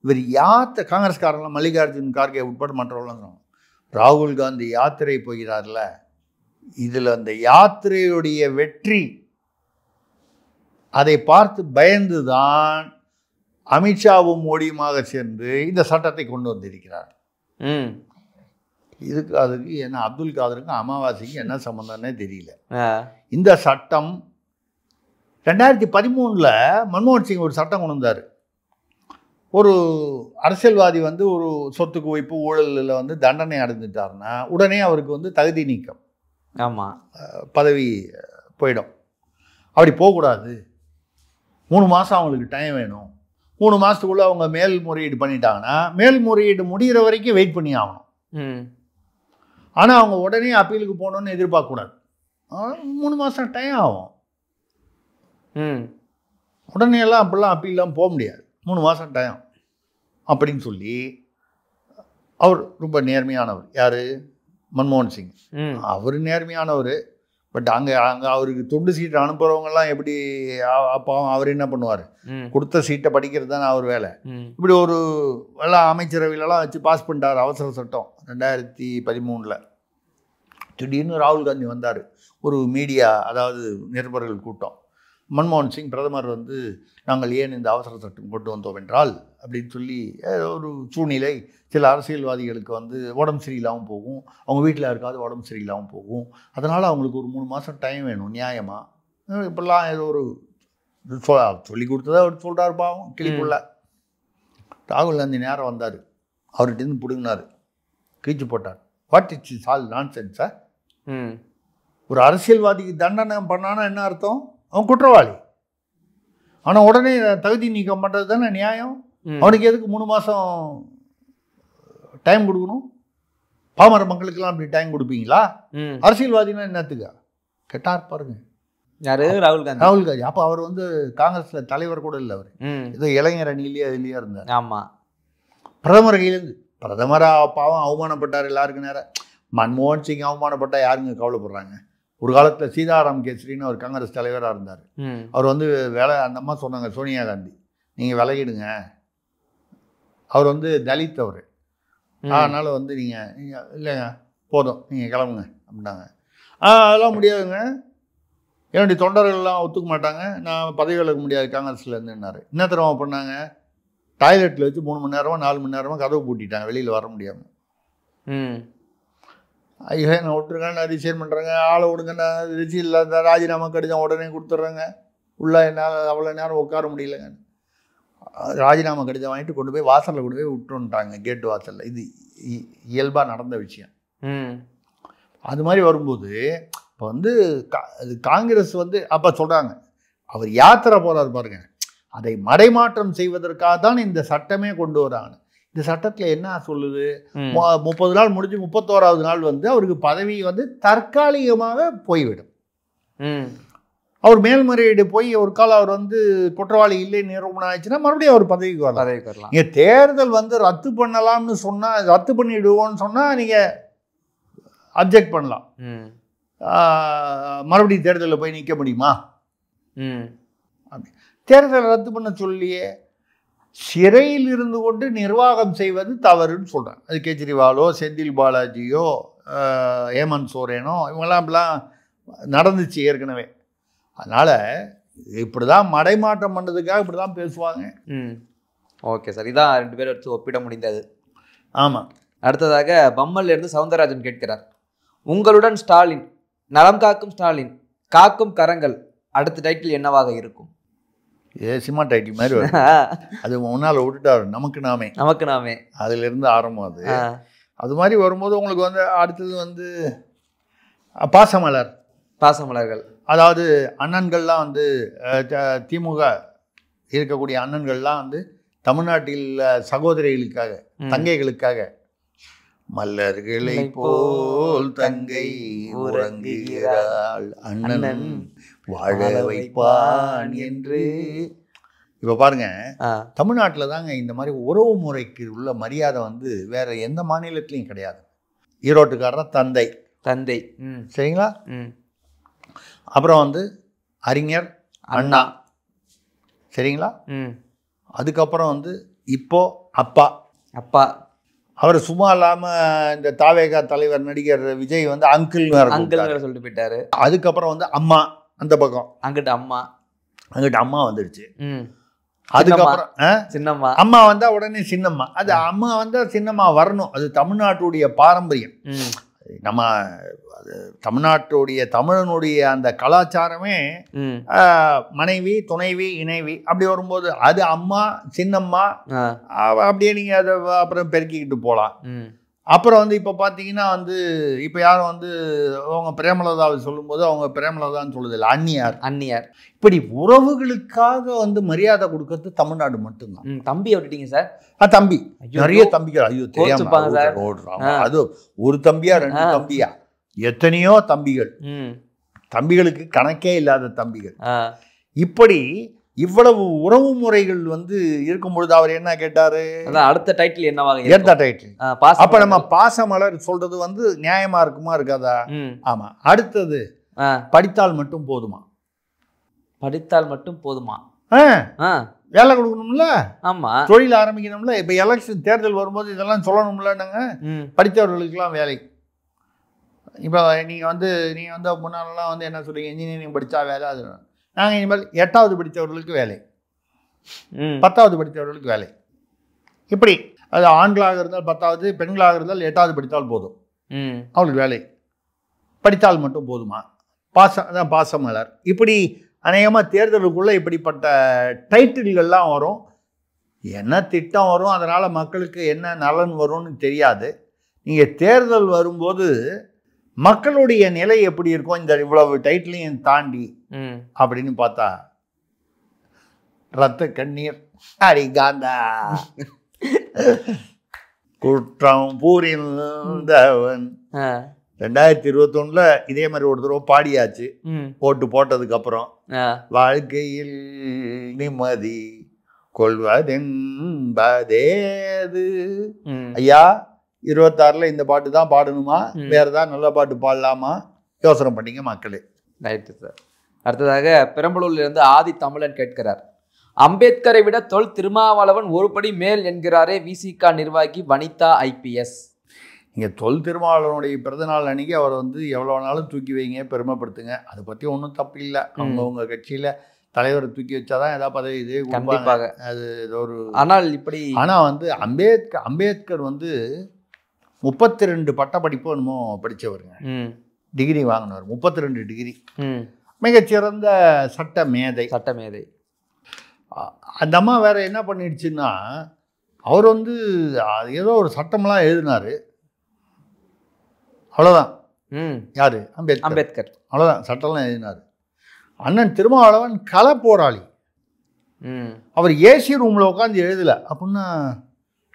இவர் காங்கிரஸ்காரங்களாம் மல்லிகார்ஜுன் கார்கே உட்பட மற்றவர்களும் ராகுல் காந்தி யாத்திரை போகிறார்ல, இதில் அந்த யாத்திரையுடைய வெற்றி அதை பார்த்து பயந்துதான் அமித்ஷாவும் மோடியுமாக சேர்ந்து இந்த சட்டத்தை கொண்டு வந்திருக்கிறார். அதுக்கு என்ன அப்துல் காதருக்கும் அமாவாசைக்கு என்ன சம்பந்தம்னே தெரியல. இந்த சட்டம் 2013 மன்மோகன் சிங் ஒரு சட்டம் கொண்டு வந்தார். ஒரு அரசியல்வாதி வந்து ஒரு சொத்து குவிப்பு ஊழலில் வந்து தண்டனை அடைஞ்சிட்டாருன்னா உடனே அவருக்கு வந்து தகுதி நீக்கம், ஆமாம், பதவி போயிடும். அப்படி போகக்கூடாது. 3 மாதம் அவங்களுக்கு டைம் வேணும். 3 மாதத்துக்குள்ளே அவங்க மேல்முறையீடு பண்ணிட்டாங்கன்னா மேல்முறையீடு முடிகிற வரைக்கும் வெயிட் பண்ணி ஆகணும். ஆனால் அவங்க உடனே அப்பீலுக்கு போகணுன்னு எதிர்பார்க்கக்கூடாது. 3 மாதம் டைம் ஆகும். உடனே எல்லாம் அப்படிலாம் அப்பீல்லாம் போக முடியாது. 3 மாதம் டைம் அப்படின்னு சொல்லி அவர் ரொம்ப நேர்மையானவர். யார்? மன்மோகன் சிங். அவர் நேர்மையானவர். பட் அங்கே அவருக்கு துண்டு சீட்டை அனுப்புகிறவங்கெல்லாம் எப்படி? அப்போ அவர் என்ன பண்ணுவார்? கொடுத்த சீட்டை படிக்கிறது தானே அவர் வேலை. இப்படி ஒரு எல்லாம் அமைச்சரவையிலலாம் வச்சு பாஸ் பண்ணிட்டார் அவசர சட்டம் 2013. திடீர்னு ராகுல் காந்தி வந்தார். ஒரு மீடியா, அதாவது நிருபர்கள் கூட்டம். மன்மோகன் சிங் பிரதமர் வந்து நாங்கள் ஏன் இந்த அவசர சட்டம் கொண்டு வந்தோம் என்றால் அப்படின்னு சொல்லி ஒரு சூழ்நிலை. சில அரசியல்வாதிகளுக்கு வந்து உடம்பு சரியில்லாமல் போகும், அவங்க வீட்டில் இருக்காது உடம்பு சரியில்லாமல் போகும். அதனால் அவங்களுக்கு ஒரு 3 மாதம் டைம் வேணும் நியாயமாக. இப்படிலாம் ஏதோ ஒரு சொல்லி கொடுத்ததா அவர் சொல்கிறார். பாவம் கிளிக்குள்ள. ராகுல் காந்தி நேரம் வந்தார், அவர்கிட்டருந்து பிடுங்கினார், கீச்சு போட்டார். What it's all nonsense. ஒரு அரசியல்வாதிக்கு தண்டனை பண்ணானா என்ன அர்த்தம்? அவன் குற்றவாளி. ஆனால் உடனே தகுதி நீக்கம் பண்ணுறது தானே நியாயம். அவனுக்கு எதுக்கு 3 மாதம் டைம் கொடுக்கணும்? பாமர மக்களுக்கெல்லாம் அப்படி டைம் கொடுப்பீங்களா? அரசியல்வாதினா என்னத்துக்கா கேட்டார் பாருங்க. யாரு? ராகுல் காந்தி. ராகுல் காந்தி. அப்போ அவர் வந்து காங்கிரஸில் தலைவர் கூட இல்லை. அவர் ஏதோ இளைஞர் அணியிலேயே அதுலேயே இருந்தார். ஆமாம். பிரதமர் கையிலேருந்து பிரதமராக பாவம் அவமானப்பட்டார் எல்லாருக்கும் நேரம். மன்மோகன் சிங் அவமானப்பட்டால் யாருங்க கவலைப்படுறாங்க? ஒரு காலத்தில் சீதாராம் கேசரின்னு அவர் காங்கிரஸ் தலைவராக இருந்தார். அவர் வந்து அந்த அம்மா சொன்னாங்க, சோனியா காந்தி நீங்கள் விலகிடுங்க, அவர் வந்து தலித் அவர், அதனால் வந்து நீங்கள் இல்லைங்க போதும் நீங்கள் கிளம்புங்க அப்படின்னாங்க. அதெல்லாம் முடியாதுங்க, என்னுடைய தொண்டர்கள்லாம் ஒத்துக்க மாட்டாங்க, நான் பதவி விலக முடியாது காங்கிரஸில் இருந்துன்னாரு. என்ன தரமா பண்ணாங்க? டாய்லெட்டில் வச்சு 3 மணி நேரமாக 4 மணி நேரமாக கதவு பூட்டிட்டாங்க, வெளியில் வர முடியாமல். ஐயோ நான் விட்டுருங்க, நான் ரிசைன் பண்ணுறேங்க, ஆளை விடுங்க, நான் ரிசீல் ராஜினாமா கடிதம் உடனே கொடுத்துட்றேங்க, உள்ளே என்னால் அவ்வளோ நேரம் உட்கார முடியலைங்க. ராஜினாமா கடிதம் வாங்கிட்டு கொண்டு போய் வாசலில் கொண்டு போய் விட்டுருன்ட்டாங்க, கேட்டு வாசலில். இது இயல்பாக நடந்த விஷயம். அது மாதிரி வரும்போது இப்போ வந்து காங்கிரஸ் வந்து அப்போ சொல்கிறாங்க, அவர் யாத்திரை போகிறார் பாருங்க, அதை மடைமாற்றம் செய்வதற்காக தான் இந்த சட்டமே கொண்டு வராங்க. இந்த சட்டத்தில் என்ன சொல்லுது? 30 நாள் முடிஞ்சு 31வது நாள் வந்து அவருக்கு பதவி வந்து தற்காலிகமாக போய்விடும். அவர் மேல்முறையீடு போய் ஒரு காலம் அவர் வந்து குற்றவாளி இல்லை நிரூபணம் ஆயிடுச்சுன்னா மறுபடியும் அவர் பதவிக்கு வரலாம். நீங்கள் தேர்தல் வந்து ரத்து பண்ணலாம்னு சொன்னால், ரத்து பண்ணிவிடுவோன்னு சொன்னால் நீங்கள் அப்ஜெக்ட் பண்ணலாம். மறுபடியும் தேர்தலில் போய் நிற்க முடியுமா? தேர்தலை ரத்து பண்ண சொல்லியே சிறையில் இருந்து கொண்டு நிர்வாகம் செய்வது தவறுன்னு சொல்கிறாங்க. அது கெஜ்ரிவாலோ, செந்தில் பாலாஜியோ, ஹேமந்த் சோரேனோ இவங்கெல்லாம் அப்படிலாம் நடந்துச்சு ஏற்கனவே. அதனால் இப்படி தான் மடைமாற்றம் பண்ணுறதுக்காக இப்படி தான் பேசுவாங்க. ஓகே சார், இதான் 2 பேரும் வச்சு ஒப்பிட முடிந்தது. ஆமாம். அடுத்ததாக பம்மல்ல இருந்து சவுந்தரராஜன் கேட்கிறார், உங்களுடன் ஸ்டாலின், நலம் காக்கும் ஸ்டாலின், காக்கும் கரங்கள், அடுத்த டைட்டில் என்னவாக இருக்கும்? சினிமா டைட்டில் மாதிரி வரும். அது முன்னால் விட்டுட்டாரு, நமக்கு நாமே அதிலிருந்து ஆரம்பம். அது மாதிரி வரும்போது உங்களுக்கு வந்து அடுத்தது வந்து பாசமலர்கள். அதாவது அண்ணன்கள்லாம் வந்து திமுக இருக்கக்கூடிய அண்ணன்கள்லாம் வந்து தமிழ்நாட்டில் சகோதரிகளுக்காக, தங்கைகளுக்காக, மலர்களை போல் தங்கை உறங்குகிறாள், அண்ணன் வாழ வைப்பான் என்று. இப்போ பாருங்க, தமிழ்நாட்டில் தாங்க இந்த மாதிரி உறவு முறைக்கு உள்ள மரியாதை வந்து வேற எந்த மாநிலத்திலையும் கிடையாது. ஈரோட்டுக்காரர் தந்தை, சரிங்களா? அப்புறம் வந்து அறிஞர் அண்ணா, சரிங்களா? அதுக்கப்புறம் வந்து இப்போ அப்பா. அவர் சும்மா இல்லாமல் இந்த தாவேகா தலைவர் நடிகர் விஜய் வந்து அங்கிள் சொல்லிட்டு போயிட்டாரு. அதுக்கப்புறம் வந்து அம்மா, அந்த பக்கம் அங்கிட்ட அம்மா வந்துடுச்சு. அதுக்கப்புறம் சின்னம்மா, அம்மா வந்தா உடனே சின்னம்மா. அது அம்மா வந்தா சின்னம்மா வரணும். அது தமிழ்நாட்டுடைய பாரம்பரியம். நம்ம தமிழ்நாட்டுடைய தமிழனுடைய அந்த கலாச்சாரமே மனைவி, துணைவி, இணைவி அப்படி வரும்போது அது அம்மா, சின்னம்மா, அப்படியே நீங்க அதை அப்புறம் பெருக்கிக்கிட்டு போகலாம். அப்புறம் வந்து இப்போ பார்த்தீங்கன்னா வந்து இப்போ யாரும் வந்து அவங்க பிரேமலதாவை சொல்லும்போது அவங்க பிரேமலதான்னு சொல்லுதில்லை, அந்நியார். இப்படி உறவுகளுக்காக வந்து மரியாதை கொடுக்கறது தமிழ்நாடு மட்டும்தான். தம்பி விட்டுட்டீங்க சார்? தம்பி நிறைய தம்பிகள், ஐயோ தெரியாம ஓடுறாங்க. அது ஒரு தம்பியா, 2 தம்பியா, எத்தனையோ தம்பிகளுக்கு கணக்கே இல்லாத தம்பிகள். இப்படி இவ்வளவு உறவு முறைகள் வந்து இருக்கும் பொழுது அவர் என்ன கேட்டாரு, அடுத்த டைட்டில் என்னவாக? அடுத்த டைட்டில் அப்ப நம்ம பாசமலர் சொல்றது வந்து நியாயமா இருக்குமா, இருக்காதா? ஆமா. அடுத்தது படித்தால் மட்டும் போதுமா? வேலை கொடுக்கணும்ல, ஆமா, தொழில் ஆரம்பிக்கணும்ல. இப்ப எலெக்ஷன் தேர்தல் வரும்போது இதெல்லாம் சொல்லணும்ல. நாங்க படித்தவர்களுக்கெல்லாம் வேலை. இப்போ நீங்கள் வந்து முன்னாலெல்லாம் வந்து என்ன சொல்றீங்க, இன்ஜினியரிங் படித்தா வேலை. அது நாங்கள் இனிமேல் 8வது படித்தவர்களுக்கு வேலை, 10வது படித்தவர்களுக்கு வேலை. இப்படி அது ஆண்களாக இருந்தால் 10வது, பெண்களாக இருந்தால் 8வது படித்தால் போதும், அவளுக்கு வேலை. படித்தால் மட்டும் போதுமா? அதான் பாசமலர். இப்படி அநேகமாக தேர்தலுக்குள்ளே இப்படிப்பட்ட டைட்டில்கள்லாம் வரும். என்ன திட்டம் வரும், அதனால் மக்களுக்கு என்ன நலன் வரும்னு தெரியாது. நீங்கள் தேர்தல் வரும்போது மக்களுடைய நிலை எப்படி இருக்கும் இந்த இவ்வளவு டைட்டிலையும் தாண்டி அப்படின்னு பார்த்தா, ரத்த கண்ணீர், அடி காந்தா, குற்றம் புரிந்தவன். 2021 இதே மாதிரி ஒரு தடவை பாடியாச்சு. ஓட்டு போட்டதுக்கு அப்புறம் வாழ்க்கையில் நிம்மதி கொள்வதென்பதேது. ஐயா, 26ல் இந்த பாட்டு தான் பாடணுமா, வேற ஏதாவது நல்ல பாட்டு பாடலாமா, யோசனை பண்ணிங்க மக்களே. Right sir. அடுத்ததாக பெரம்பலூர்ல இருந்து ஆதி தமிழன் கேட்கிறார், அம்பேத்கரை விட தொல் திருமாவளவன் ஒருபடி மேல் என்கிறாரே விசிக நிர்வாகி வனிதா IPS. இங்கே தொல் திருமாவளவனுடைய பிறந்தநாள் அன்னைக்கு அவர் வந்து எவ்வளோ நாளும் தூக்கி வைங்க, பெருமைப்படுத்துங்க. அதை பற்றி ஒன்றும் தப்பு இல்லை. அவங்க கட்சியில் தலைவரை தூக்கி வச்சாதான் ஏதாவது பதவி இது கண்டிப்பாக அது ஒரு. ஆனால் வந்து அம்பேத்கர் வந்து 32 பட்டப்படிப்பு என்னமோ படித்தவருங்க, டிகிரி வாங்கினவர், 32 டிகிரி, மிகச்சிறந்த சட்ட மேதை. அந்த அம்மா வேற என்ன பண்ணிடுச்சுன்னா, அவர் வந்து ஏதோ ஒரு சட்டமெல்லாம் எழுதினாரு, அவ்வளோதான். யாரு? அம்பேத்கர். அவ்வளோதான், சட்டம்லாம் எழுதினார். அண்ணன் திருமாவளவன் கள போராளி. அவர் ஏசி ரூமில் உட்காந்து எழுதலை அப்படின்னா,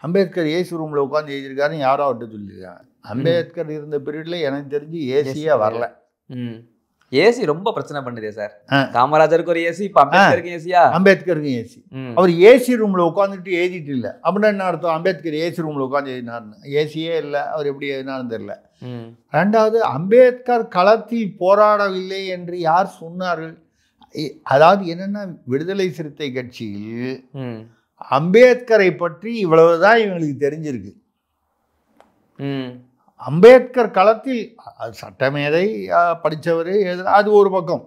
அம்பேத்கர் ஏசி ரூமில் உட்காந்து எழுதியிருக்காருன்னு யாரோ அவர்கிட்ட சொல்லியிருக்காங்க. அம்பேத்கர் இருந்த பீரியட்ல எனக்கு தெரிஞ்சு ஏசியே வரல. ஏசி ரொம்ப பிரச்சனை பண்ணுதே சார். காமராஜருக்கு ஒரு ஏசி, இப்போ அம்பேத்கருக்கும் ஏசியா? அம்பேத்கருக்கும் ஏசி. அவர் ஏசி ரூமில் உட்காந்துட்டு எழுதிட்டு இல்லை அப்படின்னா என்ன அர்த்தம்? அம்பேத்கர் ஏசி ரூமில் உட்காந்து எழுதினார்னு. ஏசியே இல்லை, அவர் எப்படி எழுதினார்னு தெரியல. ரெண்டாவது, அம்பேத்கர் களத்தில் போராடவில்லை என்று யார் சொன்னார்கள்? அதாவது என்னன்னா, விடுதலை சிறுத்தை கட்சியில் அம்பேத்கரை பற்றி இவ்வளவுதான் இவங்களுக்கு தெரிஞ்சிருக்கு. அம்பேத்கர் களத்தில் சட்டமேதை படித்தவர் எழுதுனா அது ஒரு பக்கம்.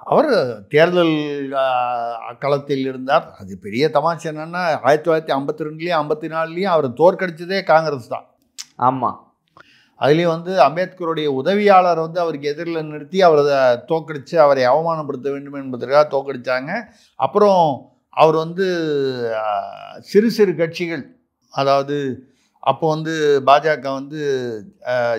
அவர் தேர்தல் களத்தில் இருந்தார். அது பெரிய தமாஷ் என்னென்னா 1952லேயும் 54லேயும் அவர் தோற்கடிச்சதே காங்கிரஸ் தான். ஆமாம். அதுலேயும் வந்து அம்பேத்கருடைய உதவியாளர் வந்து அவருக்கு எதிரில் நிறுத்தி அவரை தோற்கடித்து அவரை அவமானப்படுத்த வேண்டும் என்பதற்காக தோற்கடித்தாங்க. அப்புறம் அவர் வந்து சிறு சிறு கட்சிகள், அதாவது அப்போ வந்து பாஜக வந்து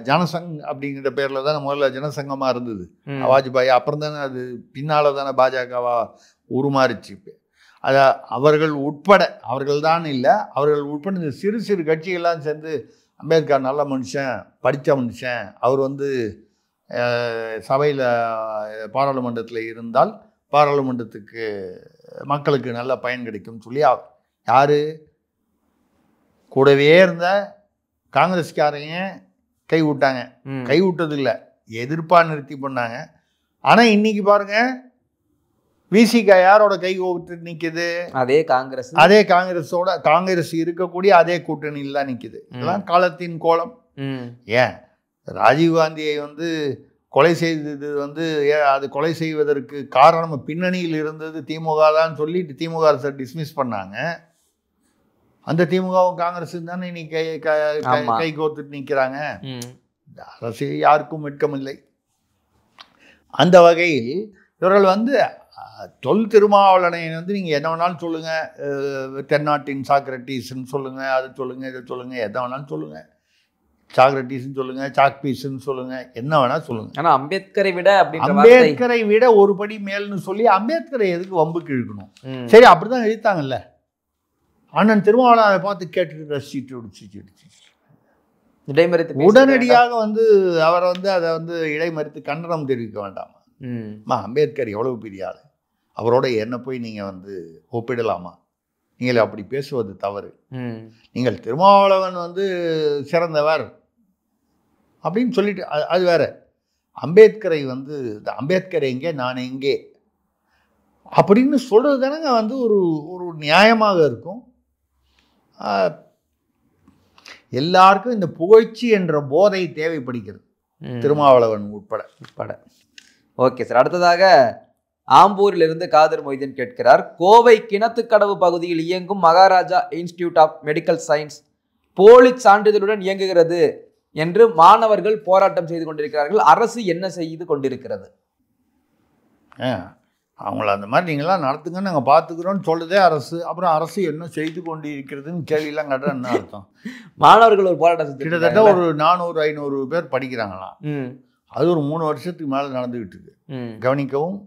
ஜனசங் அப்படிங்கிற பேரில் தானே முதல்ல ஜனசங்கமாக இருந்தது வாஜ்பாய். அப்புறம் தானே அது பின்னால் தானே பாஜகவாக உருமாறிச்சு. அதை அவர்கள் உட்பட, அவர்கள் தான் இல்லை, அவர்கள் உட்பட இந்த சிறு சிறு கட்சிகள்லாம் சேர்ந்து அம்பேத்கர் நல்ல மனுஷன், படித்த மனுஷன், அவர் வந்து சபையில் பாராளுமன்றத்தில் இருந்தால் பாராளுமன்றத்துக்கு மக்களுக்கு நல்ல பயன் கிடைக்கும்னு சொல்லி யார் கூடவே இருந்த காங்கிரஸ்காரங்க கை விட்டாங்க. கை விட்டது இல்லை, எதிர்ப்பாக நிறுத்தி பண்ணாங்க. ஆனால் இன்னைக்கு பாருங்க, விசிக யாரோட கை விட்டு நிற்குது? அதே காங்கிரஸோட, காங்கிரஸ் இருக்கக்கூடிய அதே கூட்டணியில் தான் நிற்குது. இதெல்லாம் காலத்தின் கோலம். ஏன் ராஜீவ்காந்தியை வந்து கொலை செய்தது வந்து அது கொலை செய்வதற்கு காரணம் பின்னணியில் இருந்தது திமுக தான் சொல்லிட்டு திமுக அரசை டிஸ்மிஸ் பண்ணாங்க. அந்த திமுகவும் காங்கிரஸ் தானே இன்னைக்கு கை கோர்த்துட்டு நிற்கிறாங்க. அரசு யாருக்கும் வெட்கமில்லை. அந்த வகையில் இவர்கள் வந்து தொல் திருமாவளவனை வந்து நீங்கள் என்ன வேணாலும் சொல்லுங்கள், தென்னாட்டின் சாக்ரட்டிஸ்ன்னு சொல்லுங்கள், அது சொல்லுங்கள், இதை சொல்லுங்கள், எதை வேணாலும் சொல்லுங்கள், சாக்ரட்டிஸ்ன்னு சொல்லுங்கள், சாக் பீஸ்ன்னு சொல்லுங்கள், என்ன வேணால் சொல்லுங்கள். ஆனால் அம்பேத்கரை விட ஒரு படி மேல்னு சொல்லி அம்பேத்கரை எதுக்கு வம்புக்கு இழுக்கணும்? சரி, அப்படி தான் இழுத்தாங்கல்ல. அண்ணன் திருமாவளவனை பார்த்து கேட்டுட்டு ரசிச்சுட்டு உடனடியாக வந்து அவரை வந்து அதை வந்து இடைமறித்து கண்டனம் தெரிவிக்க வேண்டாமா? அம்பேத்கர் எவ்வளவு பெரிய ஆள், அவரோட என்ன போய் நீங்கள் வந்து ஒப்பிடலாமா? நீங்கள் அப்படி பேசுவது தவறு. நீங்கள் திருமாவளவன் வந்து சிறந்தவர் அப்படின்னு சொல்லிட்டு அது வேற. அம்பேத்கரை வந்து அம்பேத்கர் எங்கே நான் எங்கே அப்படின்னு சொல்கிறது தானங்க வந்து ஒரு நியாயமாக இருக்கும். எல்லாருக்கும் இந்த புகழ்ச்சி என்ற போதை தேவைப்படுகிறது, திருமாவளவன் உட்பட. Okay sir. அடுத்ததாக ஆம்பூரிலிருந்து காதர் மொய்தீன் கேட்கிறார், கோவை கிணத்துக்கடவு பகுதியில் இயங்கும் Maharaja institute of medical science போலி சான்றிதழுடன் இயங்குகிறது என்று மாணவர்கள் போராட்டம் செய்து கொண்டிருக்கிறார்கள். அரசு என்ன செய்து கொண்டிருக்கிறது? அவங்கள அந்த மாதிரி நீங்களாம் நடத்துங்கன்னு நாங்கள் பார்த்துக்கிறோன்னு சொல்லுதே அரசு. அப்புறம் அரசு என்ன செய்து கொண்டு இருக்கிறதுன்னு கேள்வியெல்லாம் கேட்டால் என்ன அர்த்தம்? மாணவர்கள் ஒரு போராட்டம் கிட்டத்தட்ட ஒரு 400-500 பேர் படிக்கிறாங்களாம். அது ஒரு 3 வருஷத்துக்கு மேலே நடந்துக்கிட்டு இருக்கு. கவனிக்கவும்,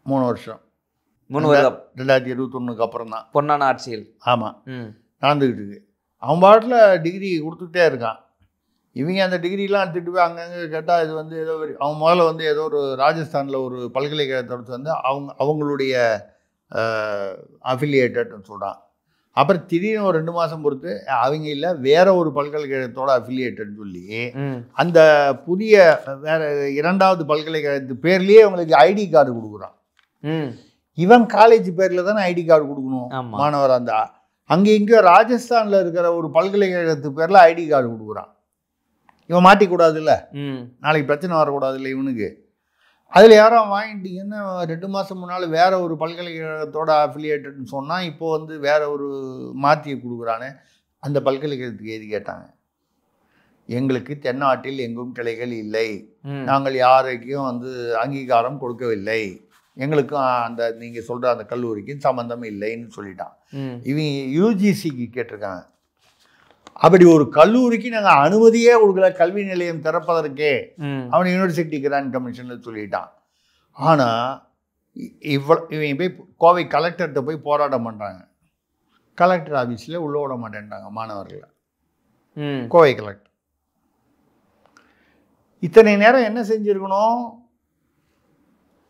3 வருஷம் 2021 அப்புறம் தான் பொன்னான ஆட்சியில். ஆமாம், நடந்துக்கிட்டு இருக்கு. அவன் பாட்டில் டிகிரி கொடுத்துக்கிட்டே இருக்கான். இவங்க அந்த டிகிரிலாம் எடுத்துகிட்டு போய் அங்கங்கே கேட்டால் இது வந்து ஏதோ அவன் முதல்ல வந்து ஏதோ ஒரு ராஜஸ்தானில் ஒரு பல்கலைக்கழகத்தை வந்து அவங்களுடைய அஃபிலியேட்டட்னு சொல்கிறான். அப்புறம் திடீர்னு ஒரு 2 மாதம் பொறுத்து அவங்க இல்லை வேற ஒரு பல்கலைக்கழகத்தோட அஃபிலியேட்டட்னு சொல்லி அந்த புதிய வேற 2வது பல்கலைக்கழகத்து பேர்லேயே அவங்களுக்கு ஐடி கார்டு கொடுக்குறான். இவன் காலேஜ் பேரில் தானே ஐடி கார்டு கொடுக்கணும் மாணவராக இருந்தா. அங்கே இங்கே ராஜஸ்தானில் இருக்கிற ஒரு பல்கலைக்கழகத்து பேரில் ஐடி கார்டு கொடுக்குறான். இவன் மாட்டிக்கூடாது இல்லை, நாளைக்கு பிரச்சனை வரக்கூடாது இல்லை இவனுக்கு. அதில் யாரோ வாங்கிட்டீங்கன்னா 2 மாதம் முன்னால் வேற ஒரு பல்கலைக்கழகத்தோட அஃபிலியேட்டட்னு சொன்னால் இப்போ வந்து வேற ஒரு மாற்றியை கொடுக்குறானே. அந்த பல்கலைக்கழகத்துக்கு எழுதி கேட்டாங்க, எங்களுக்கு தென்னாட்டில் எங்கும் கிளைகள் இல்லை, நாங்கள் யாருக்கும் வந்து அங்கீகாரம் கொடுக்கவில்லை, எங்களுக்கும் அந்த நீங்கள் சொல்கிற அந்த கல்லூரிக்கும் சம்மந்தம் இல்லைன்னு சொல்லிட்டான். இவங்க யூஜிசிக்கு கேட்டிருக்காங்க, அப்படி ஒரு கல்லூரிக்கு நாங்கள் அனுமதியே கொடுக்கல கல்வி நிலையம் திறப்பதற்கே, அவன் யூனிவர்சிட்டி கிராண்ட் கமிஷனில் சொல்லிட்டான். ஆனால் இவங்க போய் கோவை கலெக்டர்கிட்ட போய் போராட்டம் பண்ணுறாங்க. கலெக்டர் ஆஃபீஸில் உள்ள விட மாட்டேன்ட்டாங்க மாணவர்களை. கோவை கலெக்டர் இத்தனை நேரம் என்ன செஞ்சுருக்கணும்?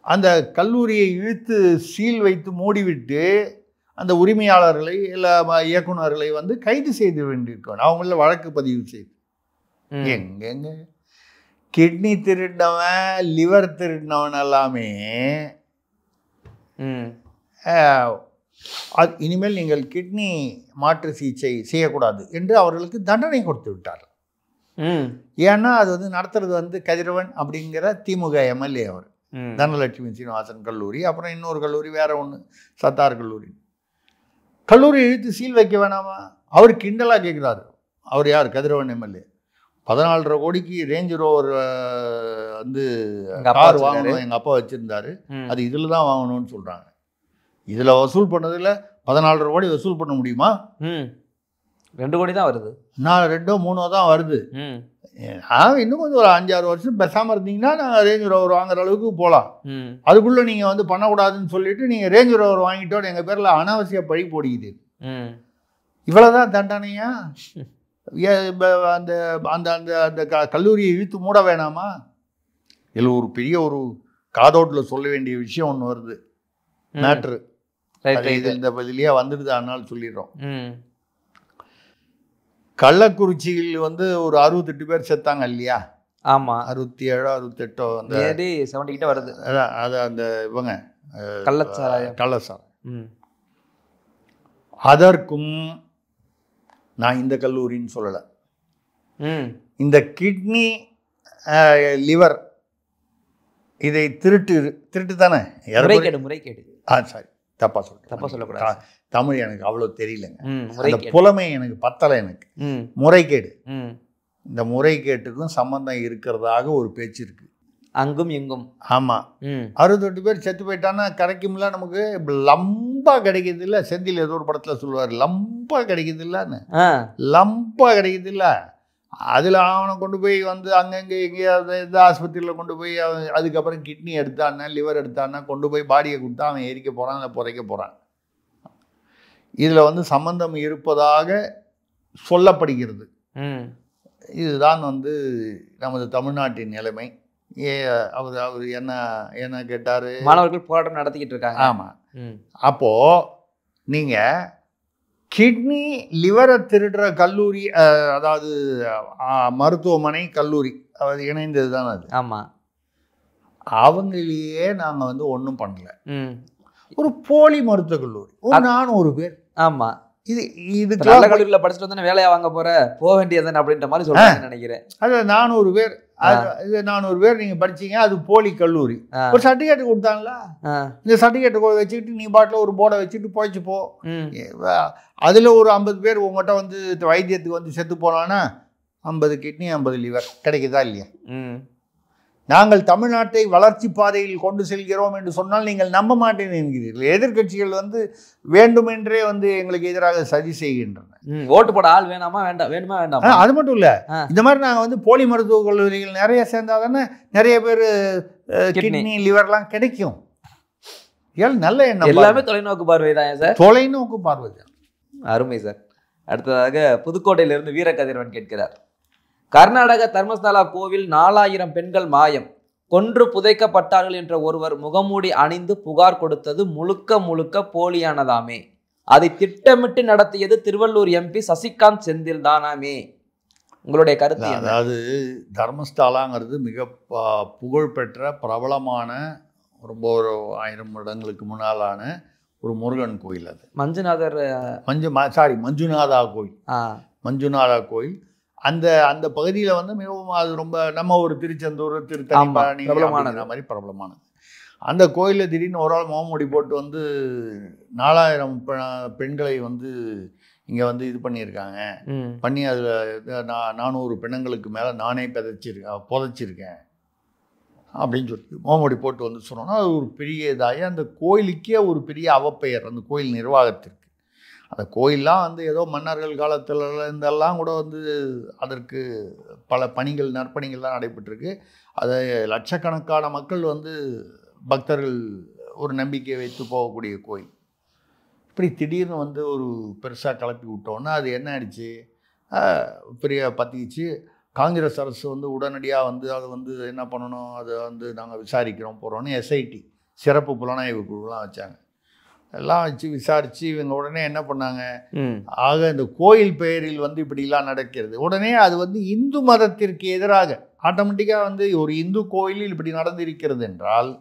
அந்த கல்லூரியை இழுத்து சீல் வைத்து மூடிவிட்டு அந்த உரிமையாளர்களை இல்லை இயக்குநர்களை வந்து கைது செய்து வேண்டியிருக்கணும். அவங்கள வழக்கு பதிவு செய்து. எங்கெங்க கிட்னி திருடினவன், லிவர் திருடினவன் எல்லாமே அது இனிமேல் நீங்கள் கிட்னி மாற்று சிகிச்சை செய்யக்கூடாது என்று அவர்களுக்கு தண்டனை கொடுத்து விட்டார். ஏன்னா அது வந்து நடத்துறது வந்து கதிரவன் அப்படிங்கிற திமுக எம்எல்ஏ அவர். தனலட்சுமி சீனிவாசன் கல்லூரி, அப்புறம் இன்னொரு கல்லூரி வேற ஒன்று சத்தார் கல்லூரி. கல்லூரி இழுத்து சீல் வைக்க வேணாமா? அவர் கிண்டலாக கேட்குறாரு. அவர் யார்? கதிரவன் எம்எல்ஏ. 14.5 கோடிக்கு ரேஞ்ச் ரோவர் வந்து கார் வாங்கணும் எங்கள் அப்பா வச்சுருந்தாரு, அது இதில் தான் வாங்கணும்னு சொல்கிறாங்க. இதில் வசூல் பண்ணதில் 14.5 கோடி வசூல் பண்ண முடியுமா? 2 கோடி தான் வருது. நான் 2 3 தான் வருது. இன்னும் கொஞ்சம் ஒரு 5-6 வருஷம் பெசாமல் இருந்தீங்கன்னா நாங்கள் ரேஞ்ச் ரோவர் வாங்குற அளவுக்கு போகலாம். அதுக்குள்ளே நீங்கள் வந்து பண்ணக்கூடாதுன்னு சொல்லிட்டு நீங்கள் ரேஞ்ச் ரோவர் வாங்கிட்டோன்னு எங்கள் பேரில் அனாவசிய பழி போடுகிறீர்கள். இவ்வளோதான் தண்டனையா? அந்த அந்த அந்த அந்த கல்லூரியை இழுத்து மூட வேணாமா? இதில் ஒரு பெரிய ஒரு காதோட்டில் சொல்ல வேண்டிய விஷயம் ஒன்று வருது, மேட்ரு. இந்த பதிலையே வந்துடுது, அதனால சொல்லிடுறோம். கள்ளக்குறிச்சியில் வந்து ஒரு 68 பேர் செத்தாங்க இல்லையா? ஆமாம், 67 68 அந்த 70 கிட்ட வருது. அது அந்த இவங்க கள்ளச்சாராயம். அதற்கும் நான் இந்த கல்லூரின்னு சொல்லலை. இந்த கிட்னி லிவர் இதை திருட்டு தானே, முறைகேடு. சாரி, தப்பா சொல்லக்கூடாது. தமிழ் எனக்கு அவ்வளோ தெரியலங்க, அந்த புலமை எனக்கு பத்தலை. எனக்கு முறைகேடு, இந்த முறைகேட்டுக்கும் சம்பந்தம் இருக்கிறதாக ஒரு பேச்சு இருக்கு அங்கும் இங்கும். ஆமாம், 68 பேர் செத்து போயிட்டான்னா கிடைக்கும்ல நமக்கு. லம்பா கிடைக்குது இல்லை? செந்தில் ஏதோ ஒரு படத்தில் சொல்லுவார், லம்பா கிடைக்குது இல்லைன்னு. லம்பா கிடைக்குது இல்லை? அதில் அவனை கொண்டு போய் வந்து அங்கங்கே எங்கேயாவது எந்த ஆஸ்பத்திரியில் கொண்டு போய் அதுக்கப்புறம் கிட்னி எடுத்தான்னா லிவர் எடுத்தான்னா கொண்டு போய் பாடியை கொடுத்தா அவன் எரிக்க போகிறான், இல்லை புதைக்க போகிறான். இதில் வந்து சம்பந்தம் இருப்பதாக சொல்லப்படுகிறது. இதுதான் வந்து நமது தமிழ்நாட்டின் நிலைமை. அவர் என்ன கேட்டார்? மாணவர்கள் போராட்டம் நடத்திக்கிட்டு இருக்காங்க. ஆமாம். அப்போது நீங்கள் கிட்னி லிவரை திருடுற கல்லூரி, அதாவது மருத்துவமனை கல்லூரி, அது இணைந்தது தானே அது. ஆமாம். அவங்களையே நாங்கள் வந்து ஒன்றும் பண்ணல. ஒரு போலி மருத்துவக் கல்லூரி, ஒரு 400 பேர். ஆமாம், இது நல்ல கல்லூரியில் படிச்சுட்டு வந்து வேலையை வாங்க போற போக வேண்டியதுன்னு அப்படின்ற மாதிரி சொல்றாங்கன்னு நினைக்கிறேன். அது 400 பேர், இது 400 பேர் நீங்கள் படிச்சீங்க, அது போலி கல்லூரி. ஒரு சர்டிஃபிகேட் கொடுத்தாங்களா? இந்த சர்டிஃபிகேட் வச்சுக்கிட்டு நீ பாட்டில் ஒரு போர்டை வச்சுட்டு போயிச்சு போ. அதில் ஒரு 50 பேர் உங்கள்கிட்ட வந்து வைத்தியத்துக்கு வந்து செத்து போனான்னா 50 கிட்னி 50 லிவர் கிடைக்குதா இல்லையா? நாங்கள் தமிழ்நாட்டை வளர்ச்சி பாதையில் கொண்டு செல்கிறோம் என்று சொன்னால் நீங்கள் நம்ப மாட்டேன் என்கிறீர்கள். எதிர்கட்சிகள் வந்து வேண்டுமென்றே வந்து எங்களுக்கு எதிராக சதி செய்கின்றன. ஓட்டு போட ஆள் வேணாமா வேண்டுமா வேண்டாமா? அது மட்டும் இல்லை, இந்த மாதிரி நாங்கள் வந்து போலி மருத்துவக் கல்லூரிகள் நிறைய சேர்ந்தா தானே நிறைய பேர் கிட்னி லிவர்லாம் கிடைக்கும். நல்ல எண்ணம், எல்லாமே தொலைநோக்கு பார்வை தான் சார். தொலைநோக்கு பார்வை தான். அருமை சார். அடுத்ததாக புதுக்கோட்டையிலிருந்து வீரகதிரவன் கேட்கிறார். கர்நாடக தர்மஸ்தலா கோவில் 4000 பெண்கள் மாயம், கொன்று புதைக்கப்பட்டார்கள் என்ற ஒருவர் முகமூடி அணிந்து புகார் கொடுத்தது முழுக்க போலியானதாமே. அதை திட்டமிட்டு நடத்தியது திருவள்ளூர் எம்பி சசிகாந்த் செந்தில் தானாமே. உங்களுடைய கருத்து? அதாவது தர்மஸ்தலாங்கிறது மிக புகழ்பெற்ற பிரபலமான ரொம்ப ஒரு 1000 வருடங்களுக்கு முன்னாலான ஒரு முருகன் கோயில். அது மஞ்சுநாதா கோயில். மஞ்சுநாதா கோயில் அந்த அந்த பகுதியில் வந்து மிகவும் அது ரொம்ப நம்ம ஒரு திருச்செந்தூர் திருத்தணி பிரபலமான மாதிரி பிரபலமானது. அந்த கோயிலில் திடீர்னு ஒரு ஆள் முகமூடி போட்டு வந்து 4000 பெண்களை வந்து இங்கே வந்து இது பண்ணியிருக்காங்க. பண்ணி அதில் 400 பெண்களுக்கு மேலே நானே புதைச்சிருக்கேன் அப்படின்னு சொல்லிட்டு முகமூடி போட்டு வந்து சொன்னோன்னா அது ஒரு பெரிய இதாகி அந்த கோயிலுக்கே ஒரு பெரிய அவப்பெயர் அந்த கோயில் நிர்வாகத்திற்கு. அந்த கோயிலெலாம் வந்து ஏதோ மன்னர்கள் காலத்தில் இருந்தெல்லாம் கூட வந்து அதற்கு பல நற்பணிகள்லாம் நடைபெற்றிருக்கு. அதை லட்சக்கணக்கான மக்கள் வந்து பக்தர்கள் ஒரு நம்பிக்கையை வைத்து போகக்கூடிய கோயில். இப்படி திடீர்னு வந்து ஒரு பெருசாக கிளப்பி விட்டோன்னா அது என்ன ஆயிடுச்சு, பெரிய பற்றிச்சு. காங்கிரஸ் அரசு வந்து உடனடியாக வந்து அதை வந்து என்ன பண்ணணும், அதை வந்து நாங்கள் விசாரிக்கிறோம் போகிறோன்னு எஸ்ஐடி சிறப்பு புலனாய்வு குழுலாம் வச்சாங்க. எல்லாம் வச்சு விசாரித்து இவங்க உடனே என்ன பண்ணாங்க, ஆக இந்த கோயில் பெயரில் வந்து இப்படிலாம் நடக்கிறது, உடனே அது வந்து இந்து மதத்திற்கு எதிராக ஆட்டோமேட்டிக்காக வந்து ஒரு இந்து கோயிலில் இப்படி நடந்திருக்கிறது என்றால்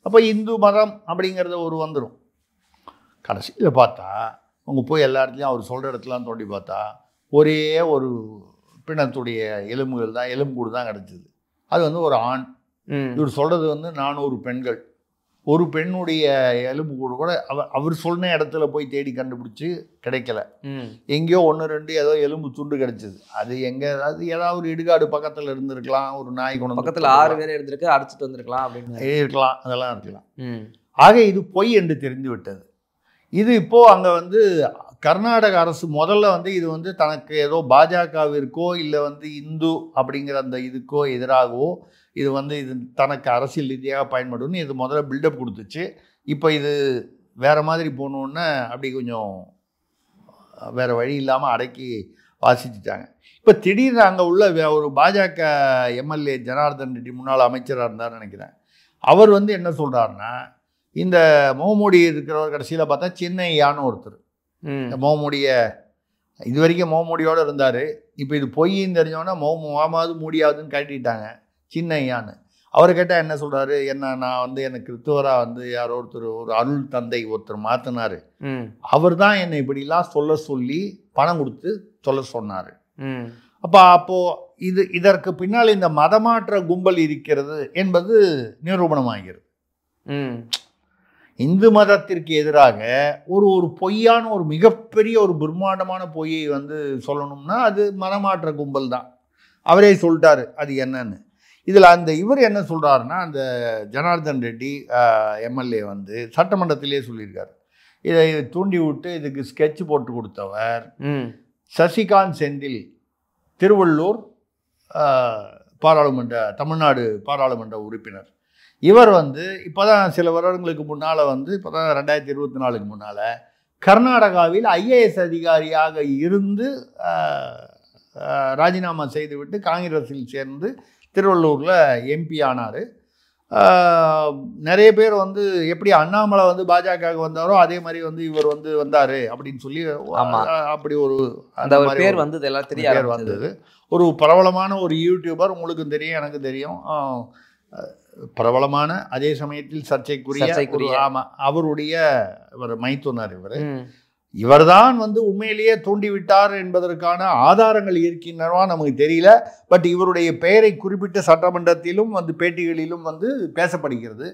அப்போ இந்து மதம் அப்படிங்கிறத ஒரு வந்துடும். கடைசியில் பார்த்தா அவங்க போய் எல்லா இடத்துலையும் அவர் சொல்கிற இடத்துலாம் தோண்டி பார்த்தா ஒரே ஒரு பிணத்துடைய எலும்புக்கூடு தான் கிடச்சிது. அது வந்து ஒரு ஆண் இவர் சொல்கிறது வந்து 400 பெண்கள், ஒரு பெண்ணுடைய எலும்பு கூட அவர் சொன்ன இடத்துல போய் தேடி கண்டுபிடிச்சி கிடைக்கல. எங்கேயோ 1-2 ஏதோ எலும்பு துண்டு கிடைச்சிது. அது எங்கே, அது ஏதாவது ஒரு இடுகாடு பக்கத்தில் இருந்திருக்கலாம், ஒரு நாய் குணம் பக்கத்தில் 6 பேர் இருந்திருக்கு, அடிச்சுட்டு வந்திருக்கலாம் அப்படின்னு இருக்கலாம், அதெல்லாம் இருக்கலாம். ஆக இது பொய் என்று தெரிந்து விட்டது. இது இப்போது அங்கே வந்து கர்நாடக அரசு முதல்ல வந்து இது வந்து தனக்கு ஏதோ பாஜகவிற்கோ இல்லை வந்து இந்து அப்படிங்கிற அந்த இதுக்கோ எதிராகவோ இது வந்து இது தனக்கு அரசியல் ரீதியாக பயன்படும்னு இது முதல்ல பில்டப் கொடுத்துச்சு. இப்போ இது வேறு மாதிரி போகணுன்னு அப்படி கொஞ்சம் வேறு வழி இல்லாமல் அடக்கி வாசிச்சுட்டாங்க. இப்போ திடீர்னு அங்கே உள்ள ஒரு பாஜக எம்எல்ஏ ஜனார்தன் ரெட்டி, முன்னாள் அமைச்சராக இருந்தார்னு நினைக்கிறேன், அவர் வந்து என்ன சொல்கிறாருன்னா, இந்த முகமூடி இருக்கிறவர் கடைசியில் பார்த்தா சின்னையான்னு ஒருத்தர், இந்த முகமூடியை இது வரைக்கும் முகமூடியோடு இருந்தார், இப்போ இது பொய்ன்னு தெரிஞ்சோன்னா முகமாவது மூடியாவதுன்னு கட்டிட்டாங்க சின்னையான்னு. அவர் கேட்டால் என்ன சொல்கிறாரு, என்ன நான் வந்து எனக்கு கிறிஸ்துவராக வந்து யாரோ ஒருத்தர், ஒரு அருள் தந்தை ஒருத்தர் மாற்றினார், அவர் தான் என்னை இப்படிலாம் சொல்ல சொல்லி பணம் கொடுத்து சொல்ல சொன்னார். அப்போது இதற்கு பின்னால் இந்த மதமாற்ற கும்பல் இருக்கிறது என்பது நிரூபணமாகிறது. இந்து மதத்திற்கு எதிராக ஒரு பொய்யான ஒரு மிகப்பெரிய ஒரு பிரம்மாண்டமான பொய்யை வந்து சொல்லணும்னா அது மதமாற்ற கும்பல் தான். அவரே சொல்லிட்டாரு அது என்னன்னு. இதில் அந்த இவர் என்ன சொல்கிறாருன்னா, அந்த ஜனார்தன் ரெட்டி எம்எல்ஏ வந்து சட்டமன்றத்திலே சொல்லியிருக்காரு, இதை தூண்டி விட்டு இதுக்கு ஸ்கெட்ச் போட்டு கொடுத்தவர் சசிகாந்த் செந்தில், திருவள்ளூர் தமிழ்நாடு பாராளுமன்ற உறுப்பினர். இவர் வந்து இப்போ தான் சில வருடங்களுக்கு முன்னால் வந்து இப்போ தான் 2024க்கு முன்னால் கர்நாடகாவில் ஐஏஎஸ் அதிகாரியாக இருந்து ராஜினாமா செய்துவிட்டு காங்கிரஸில் சேர்ந்து திருவள்ளூரில் எம்பி ஆனார். நிறைய பேர் வந்து எப்படி அண்ணாமலை வந்து பாஜகவுக்கு வந்தாரோ அதே மாதிரி வந்து இவர் வந்து வந்தார் அப்படின்னு சொல்லி அப்படி ஒரு அந்த பேர் வந்து எல்லாம் பேர் வந்தது. ஒரு பிரபலமான ஒரு யூடியூபர், உங்களுக்கும் தெரியும் எனக்கு தெரியும், பிரபலமான அதே சமயத்தில் சர்ச்சைக்குரிய ஆமாம் அவருடைய இவர் மைத்துனர் இவர் தான் வந்து உண்மையிலேயே தூண்டிவிட்டார் என்பதற்கான ஆதாரங்கள் இருக்கின்றனவா நமக்கு தெரியல. பட் இவருடைய பெயரை குறிப்பிட்ட சட்டமன்றத்திலும் வந்து பேட்டிகளிலும் வந்து பேசப்படுகிறது.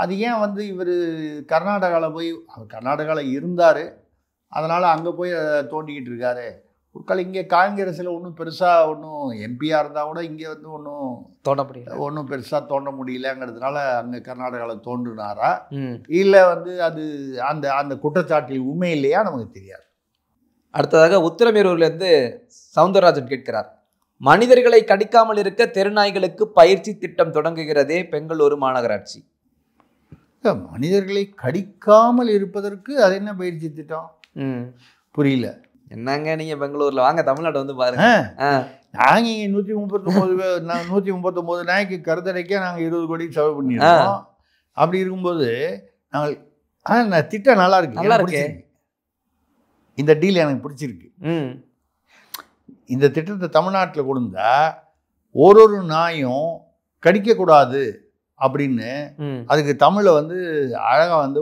அது ஏன் வந்து இவர் கர்நாடகாவில் போய், கர்நாடகாவில் இருந்தார், அதனால் அங்கே போய் தோண்டிக்கிட்டு இருக்காரு. உட்கால் இங்கே காங்கிரஸில் ஒன்றும் பெருசாக ஒன்றும் எம்பியாக இருந்தால் கூட இங்கே வந்து ஒன்றும் பெருசாக தோண்ட முடியலங்கிறதுனால அங்கே கர்நாடகாவில் தோன்றுனாரா இல்லை வந்து அது அந்த அந்த குற்றச்சாட்டில் உண்மை இல்லையா நமக்கு தெரியாது. அடுத்ததாக உத்திரமேரூர்லேருந்து சவுந்தரராஜன் கேட்கிறார், மனிதர்களை கடிக்காமல் இருக்க தெருநாய்களுக்கு பயிற்சி திட்டம் தொடங்குகிறதே பெங்களூரு மாநகராட்சி. மனிதர்களை கடிக்காமல் இருப்பதற்கு அது என்ன பயிற்சி திட்டம் புரியல. என்னங்க நீங்க பெங்களூர்ல வாங்க, தமிழ்நாடு வந்து பாருங்க. நாங்க இங்க 139 நாய்க்கு கருத்தடைக்க நாங்க 20 கோடி செலவு பண்ணிருக்கோம். அப்படி இருக்கும்போது நாங்கள் திட்டம் நல்லா இருக்கு, இந்த டீல் எனக்கு பிடிச்சிருக்கு. இந்த திட்டத்தை தமிழ்நாட்டில் கொடுத்தா ஒரு நாயும் கடிக்கக்கூடாது அப்படின்னு அதுக்கு தமிழை வந்து அழகாக வந்து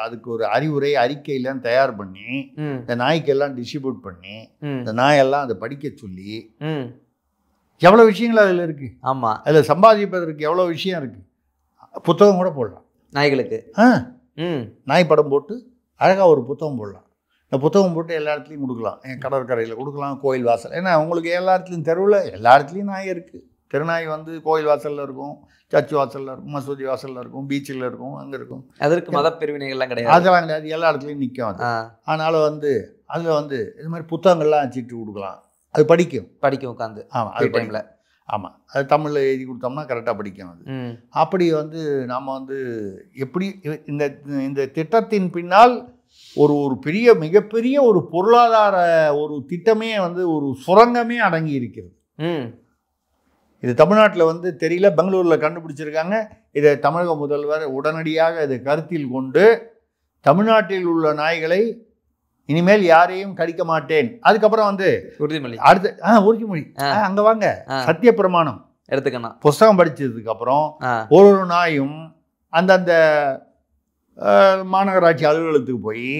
அதுக்கு ஒரு அறிக்கையெல்லாம் தயார் பண்ணி இந்த நாய்க்கெல்லாம் டிஸ்ட்ரிபியூட் பண்ணி இந்த நாயெல்லாம் அதை படிக்க சொல்லி எவ்வளோ விஷயங்கள் அதில் இருக்கு. ஆமாம், அதில் சம்பாதிப்பதற்கு எவ்வளோ விஷயம் இருக்கு. புத்தகம் கூட போடலாம் நாய்களுக்கு. நாய் படம் போட்டு அழகாக ஒரு புத்தகம் போடலாம். இந்த புத்தகம் போட்டு எல்லா இடத்துலையும் கொடுக்கலாம், கடற்கரையில் கொடுக்கலாம், கோயில் வாசல். ஏன்னா உங்களுக்கு எல்லா இடத்துலையும் தெருவில் எல்லா இடத்துலையும் நாய் இருக்குது. தெருநாய் வந்து கோயில் வாசலில் இருக்கும், சர்ச் வாசலில் இருக்கும், மசூதி வாசலில் இருக்கும், பீச்சில் இருக்கும், அங்கே இருக்கும். அதற்கு மத பிரிவினைகள்லாம் கிடையாது, அதெல்லாம் கிடையாது, எல்லா இடத்துலையும் நிற்கும் அது. அதனால் வந்து அதில் வந்து இது மாதிரி புத்தகங்கள்லாம் வச்சுட்டு கொடுக்கலாம், அது படிக்கும் உட்காந்து. ஆமாம், அது டைமில். ஆமாம், அது தமிழில் எழுதி கொடுத்தோம்னா கரெக்டாக படிக்கும் அது. அப்படி வந்து நாம் வந்து எப்படி இந்த திட்டத்தின் பின்னால் ஒரு பெரிய மிகப்பெரிய ஒரு பொருளாதார ஒரு திட்டமே வந்து ஒரு சுரங்கமே அடங்கி இருக்கிறது. இது தமிழ்நாட்டில் வந்து தெரியல, பெங்களூரில் கண்டுபிடிச்சிருக்காங்க. இதை தமிழக முதல்வர் உடனடியாக இதை கருத்தில் கொண்டு தமிழ்நாட்டில் உள்ள நாய்களை இனிமேல் யாரையும் கடிக்க மாட்டேன். அதுக்கப்புறம் வந்து உறுதிமொழி, அடுத்து உறுதிமொழி, அங்கே வாங்க சத்திய பிரமாணம் எடுத்துக்கணும். புஸ்தகம் படித்ததுக்கு அப்புறம் ஒரு நாயும் அந்தந்த மாநகராட்சி அலுவலகத்துக்கு போய்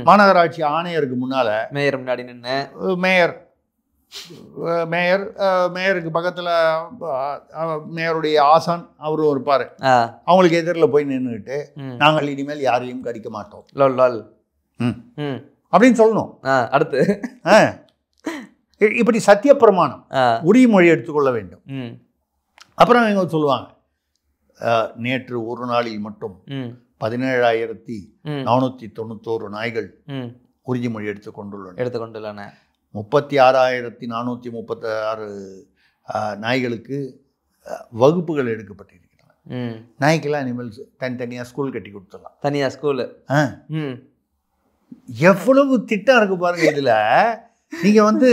மாநகராட்சி ஆணையருக்கு முன்னால் மேயர் முன்னாடி நின்று மேயர் மேயர், மேயருக்கு பக்கத்தில் மேயருடைய ஆசான் அவரும் இருப்பார். அவங்களுக்கு எதிரில் போய் நின்றுக்கிட்டு நாங்கள் இனிமேல் யாரையும் கடிக்க மாட்டோம் அப்படின்னு சொல்லணும். அடுத்து இப்படி சத்திய பிரமாணம் உறுதிமொழி எடுத்துக்கொள்ள வேண்டும். அப்புறம் இவங்க சொல்லுவாங்க, நேற்று ஒரு நாளில் மட்டும் 17,491 நாய்கள் உறுதிமொழி எடுத்துக்கொண்டுள்ளன. 36,436 நாய்களுக்கு வகுப்புகள் எடுக்கப்பட்டிருக்கின்றன. நாய்க்கெல்லாம் இனிமேல் தனித்தனியாக ஸ்கூல் கட்டி கொடுத்துடலாம். தனியாக ஸ்கூலு. எவ்வளவு திட்டம் இருக்கு பாருங்க இதில். நீங்கள் வந்து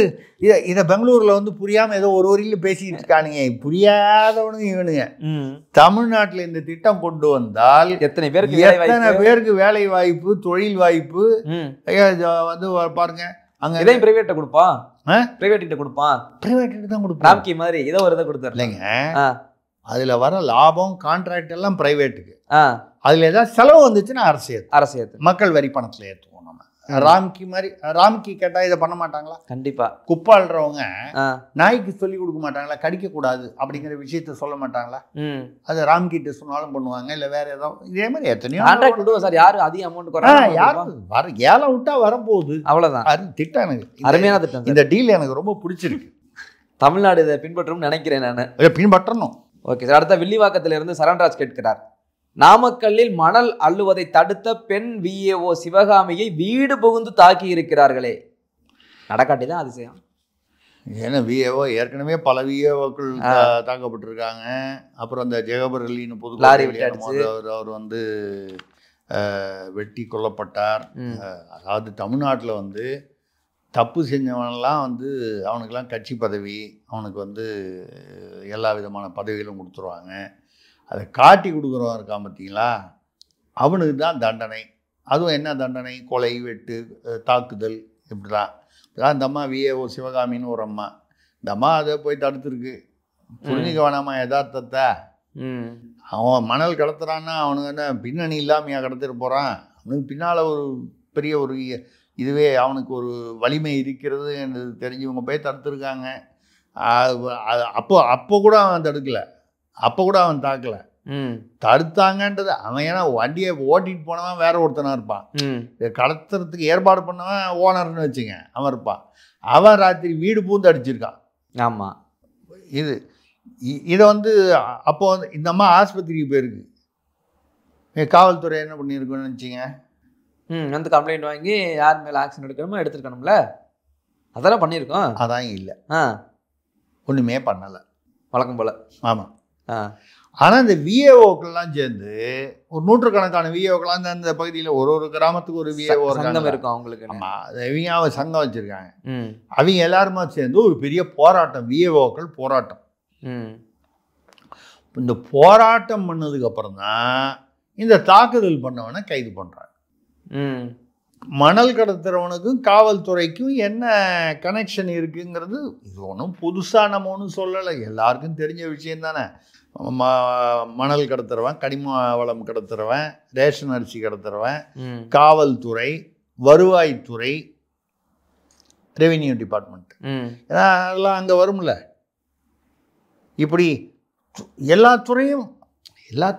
இதை பெங்களூரில் வந்து புரியாமல் ஏதோ ஒரு வரியில் பேசிக்கிட்டு இருக்கானுங்க, புரியாதவனுங்க இவனுங்க. தமிழ்நாட்டில் இந்த திட்டம் கொண்டு வந்தால் எத்தனை பேருக்கு வேலை வாய்ப்பு, தொழில் வாய்ப்பு வந்து பாருங்க. அங்கே இதையும் பிரைவேட்டை கொடுப்பான், பிரைவேட் கொடுப்பான், பிரைவேட் தான் கொடுப்பான். ராம்கி மாதிரி ஏதோ ஒரு இதை கொடுத்தாரு இல்லைங்க. அதில் வர லாபம் கான்ட்ராக்ட் எல்லாம் பிரைவேட்டுக்கு. அதில் ஏதாவது செலவு வந்துச்சுன்னா அரசு மக்கள் வரி பணத்தில் ஏற்றுவோம். நம்ம ராம்கி மாதிரி, ராம்கி கேட்டால் இதை பண்ண மாட்டாங்களா? கண்டிப்பாக. குப்பாளுறவங்க நாய்க்கு சொல்லி கொடுக்க மாட்டாங்களா? கடிக்கக்கூடாது அப்படிங்கிற விஷயத்த சொல்ல மாட்டாங்களா? அது ராம்கிட்ட சொன்னாலும் பண்ணுவாங்க. இல்லை வேற ஏதாவது இதே மாதிரி எத்தனையோ சார். யாரு அதிக அமௌண்ட் யாரு வர ஏலம் விட்டா வரப்போகுது, அவ்வளோதான். அது திட்டம் எனக்கு அருமையான திட்டம். இந்த டீல் எனக்கு ரொம்ப பிடிச்சிருக்கு. தமிழ்நாடு இதை பின்பற்றணும்னு நினைக்கிறேன் நான். பின்பற்றணும். Okay sir. அடுத்த வில்லிவாக்கத்திலிருந்து சரண்ராஜ் கேட்கிறார், நாமக்கல்லில் மணல் அள்ளுவதை தடுத்த பெண் விஏஓ சிவகாமியை வீடு புகுந்து தாக்கி இருக்கிறார்களே, நடக்காட்டி தான் அதிசயம். ஏன்னா விஏஓ ஏற்கனவே பல விஏஓக்கள் தாக்கப்பட்டிருக்காங்க. அப்புறம் அந்த ஜெகபர்லின்னு புது அவர் வந்து வெட்டி கொல்லப்பட்டார். அதாவது தமிழ்நாட்டில் வந்து தப்பு செஞ்சவனெல்லாம் வந்து அவனுக்கெல்லாம் கட்சி பதவி, அவனுக்கு வந்து எல்லா விதமான பதவிகளும் கொடுத்துருவாங்க. அதை காட்டி கொடுக்குறவன் இருக்கான் பார்த்தீங்களா, அவனுக்கு தான் தண்டனை. அதுவும் என்ன தண்டனை? கொலை, வெட்டு, தாக்குதல், இப்படி தான். அந்த அம்மா விஏஓ சிவகாமின்னு ஒரு அம்மா, இந்த அம்மா அதை போய் தடுத்துருக்கு. புரிஞ்சுக்க வேணாமா யதார்த்தத்தை? அவன் மணல் கடத்துறான்னா அவனுக்கு என்ன பின்னணி இல்லாமையா கடத்திட்டு போகிறான்? அவனுக்கு பின்னால் ஒரு பெரிய ஒரு இதுவே அவனுக்கு ஒரு வலிமை இருக்கிறது என்று தெரிஞ்சவங்க போய் தடுத்துருக்காங்க. அப்போ கூட அவன் தடுக்கலை, அப்போ கூட அவன் தாக்கலை. தடுத்தாங்கன்றது அவன் ஏன்னா வண்டியை ஓட்டிட்டு போனவன் வேற ஒருத்தனாக இருப்பான். கடத்துறதுக்கு ஏற்பாடு பண்ணவன் ஓனர்னு வச்சுங்க அவன் இருப்பான். அவன் ராத்திரி வீடு பூந்து அடிச்சிருக்கான். ஆமாம். இதை வந்து அப்போ வந்து இந்த அம்மா ஆஸ்பத்திரிக்கு போயிருக்கு. காவல்துறை என்ன பண்ணியிருக்குன்னு நினச்சிங்க? வந்து கம்ப்ளைண்ட் வாங்கி யார் மேலே ஆக்ஷன் எடுக்கணுமோ எடுத்துருக்கணும்ல, அதெல்லாம் பண்ணியிருக்கோம். அதான் இல்லை, ஒன்றுமே பண்ணலை, வழக்கம் போல். ஆமாம். ஆனால் இந்த விஏஓக்கள்லாம் சேர்ந்து ஒரு நூற்றுக்கணக்கான விஏஓக்கெல்லாம் அந்த பகுதியில் ஒரு கிராமத்துக்கு ஒரு விஏஓ சங்கம் இருக்கும் அவங்களுக்கு. ஆமாம், இவங்க சங்கம் வச்சுருக்காங்க. அவங்க எல்லாருமா சேர்ந்து ஒரு பெரிய போராட்டம், விஏஓக்கள் போராட்டம். இந்த போராட்டம் பண்ணதுக்கப்புறம் தான் இந்த தாக்குதல் பண்ணவனை கைது பண்ணுறாங்க. மணல் கடத்துறவனுக்கும் காவல்துறைக்கும் என்ன கனெக்ஷன் இருக்குங்கிறது இது ஒன்றும் புதுசாக நம்ம ஒன்றும் சொல்லலை, எல்லாருக்கும் தெரிஞ்ச விஷயம் தானே. மணல் கடத்துறவன், கனிம வளம் கடத்துறவன், ரேஷன் அரிசி கடத்துறவன், காவல்துறை, வருவாய்த்துறை, ரெவென்யூ டிபார்ட்மெண்ட், ஏன்னா அதெல்லாம் அங்கே வரும்ல. இப்படி எல்லா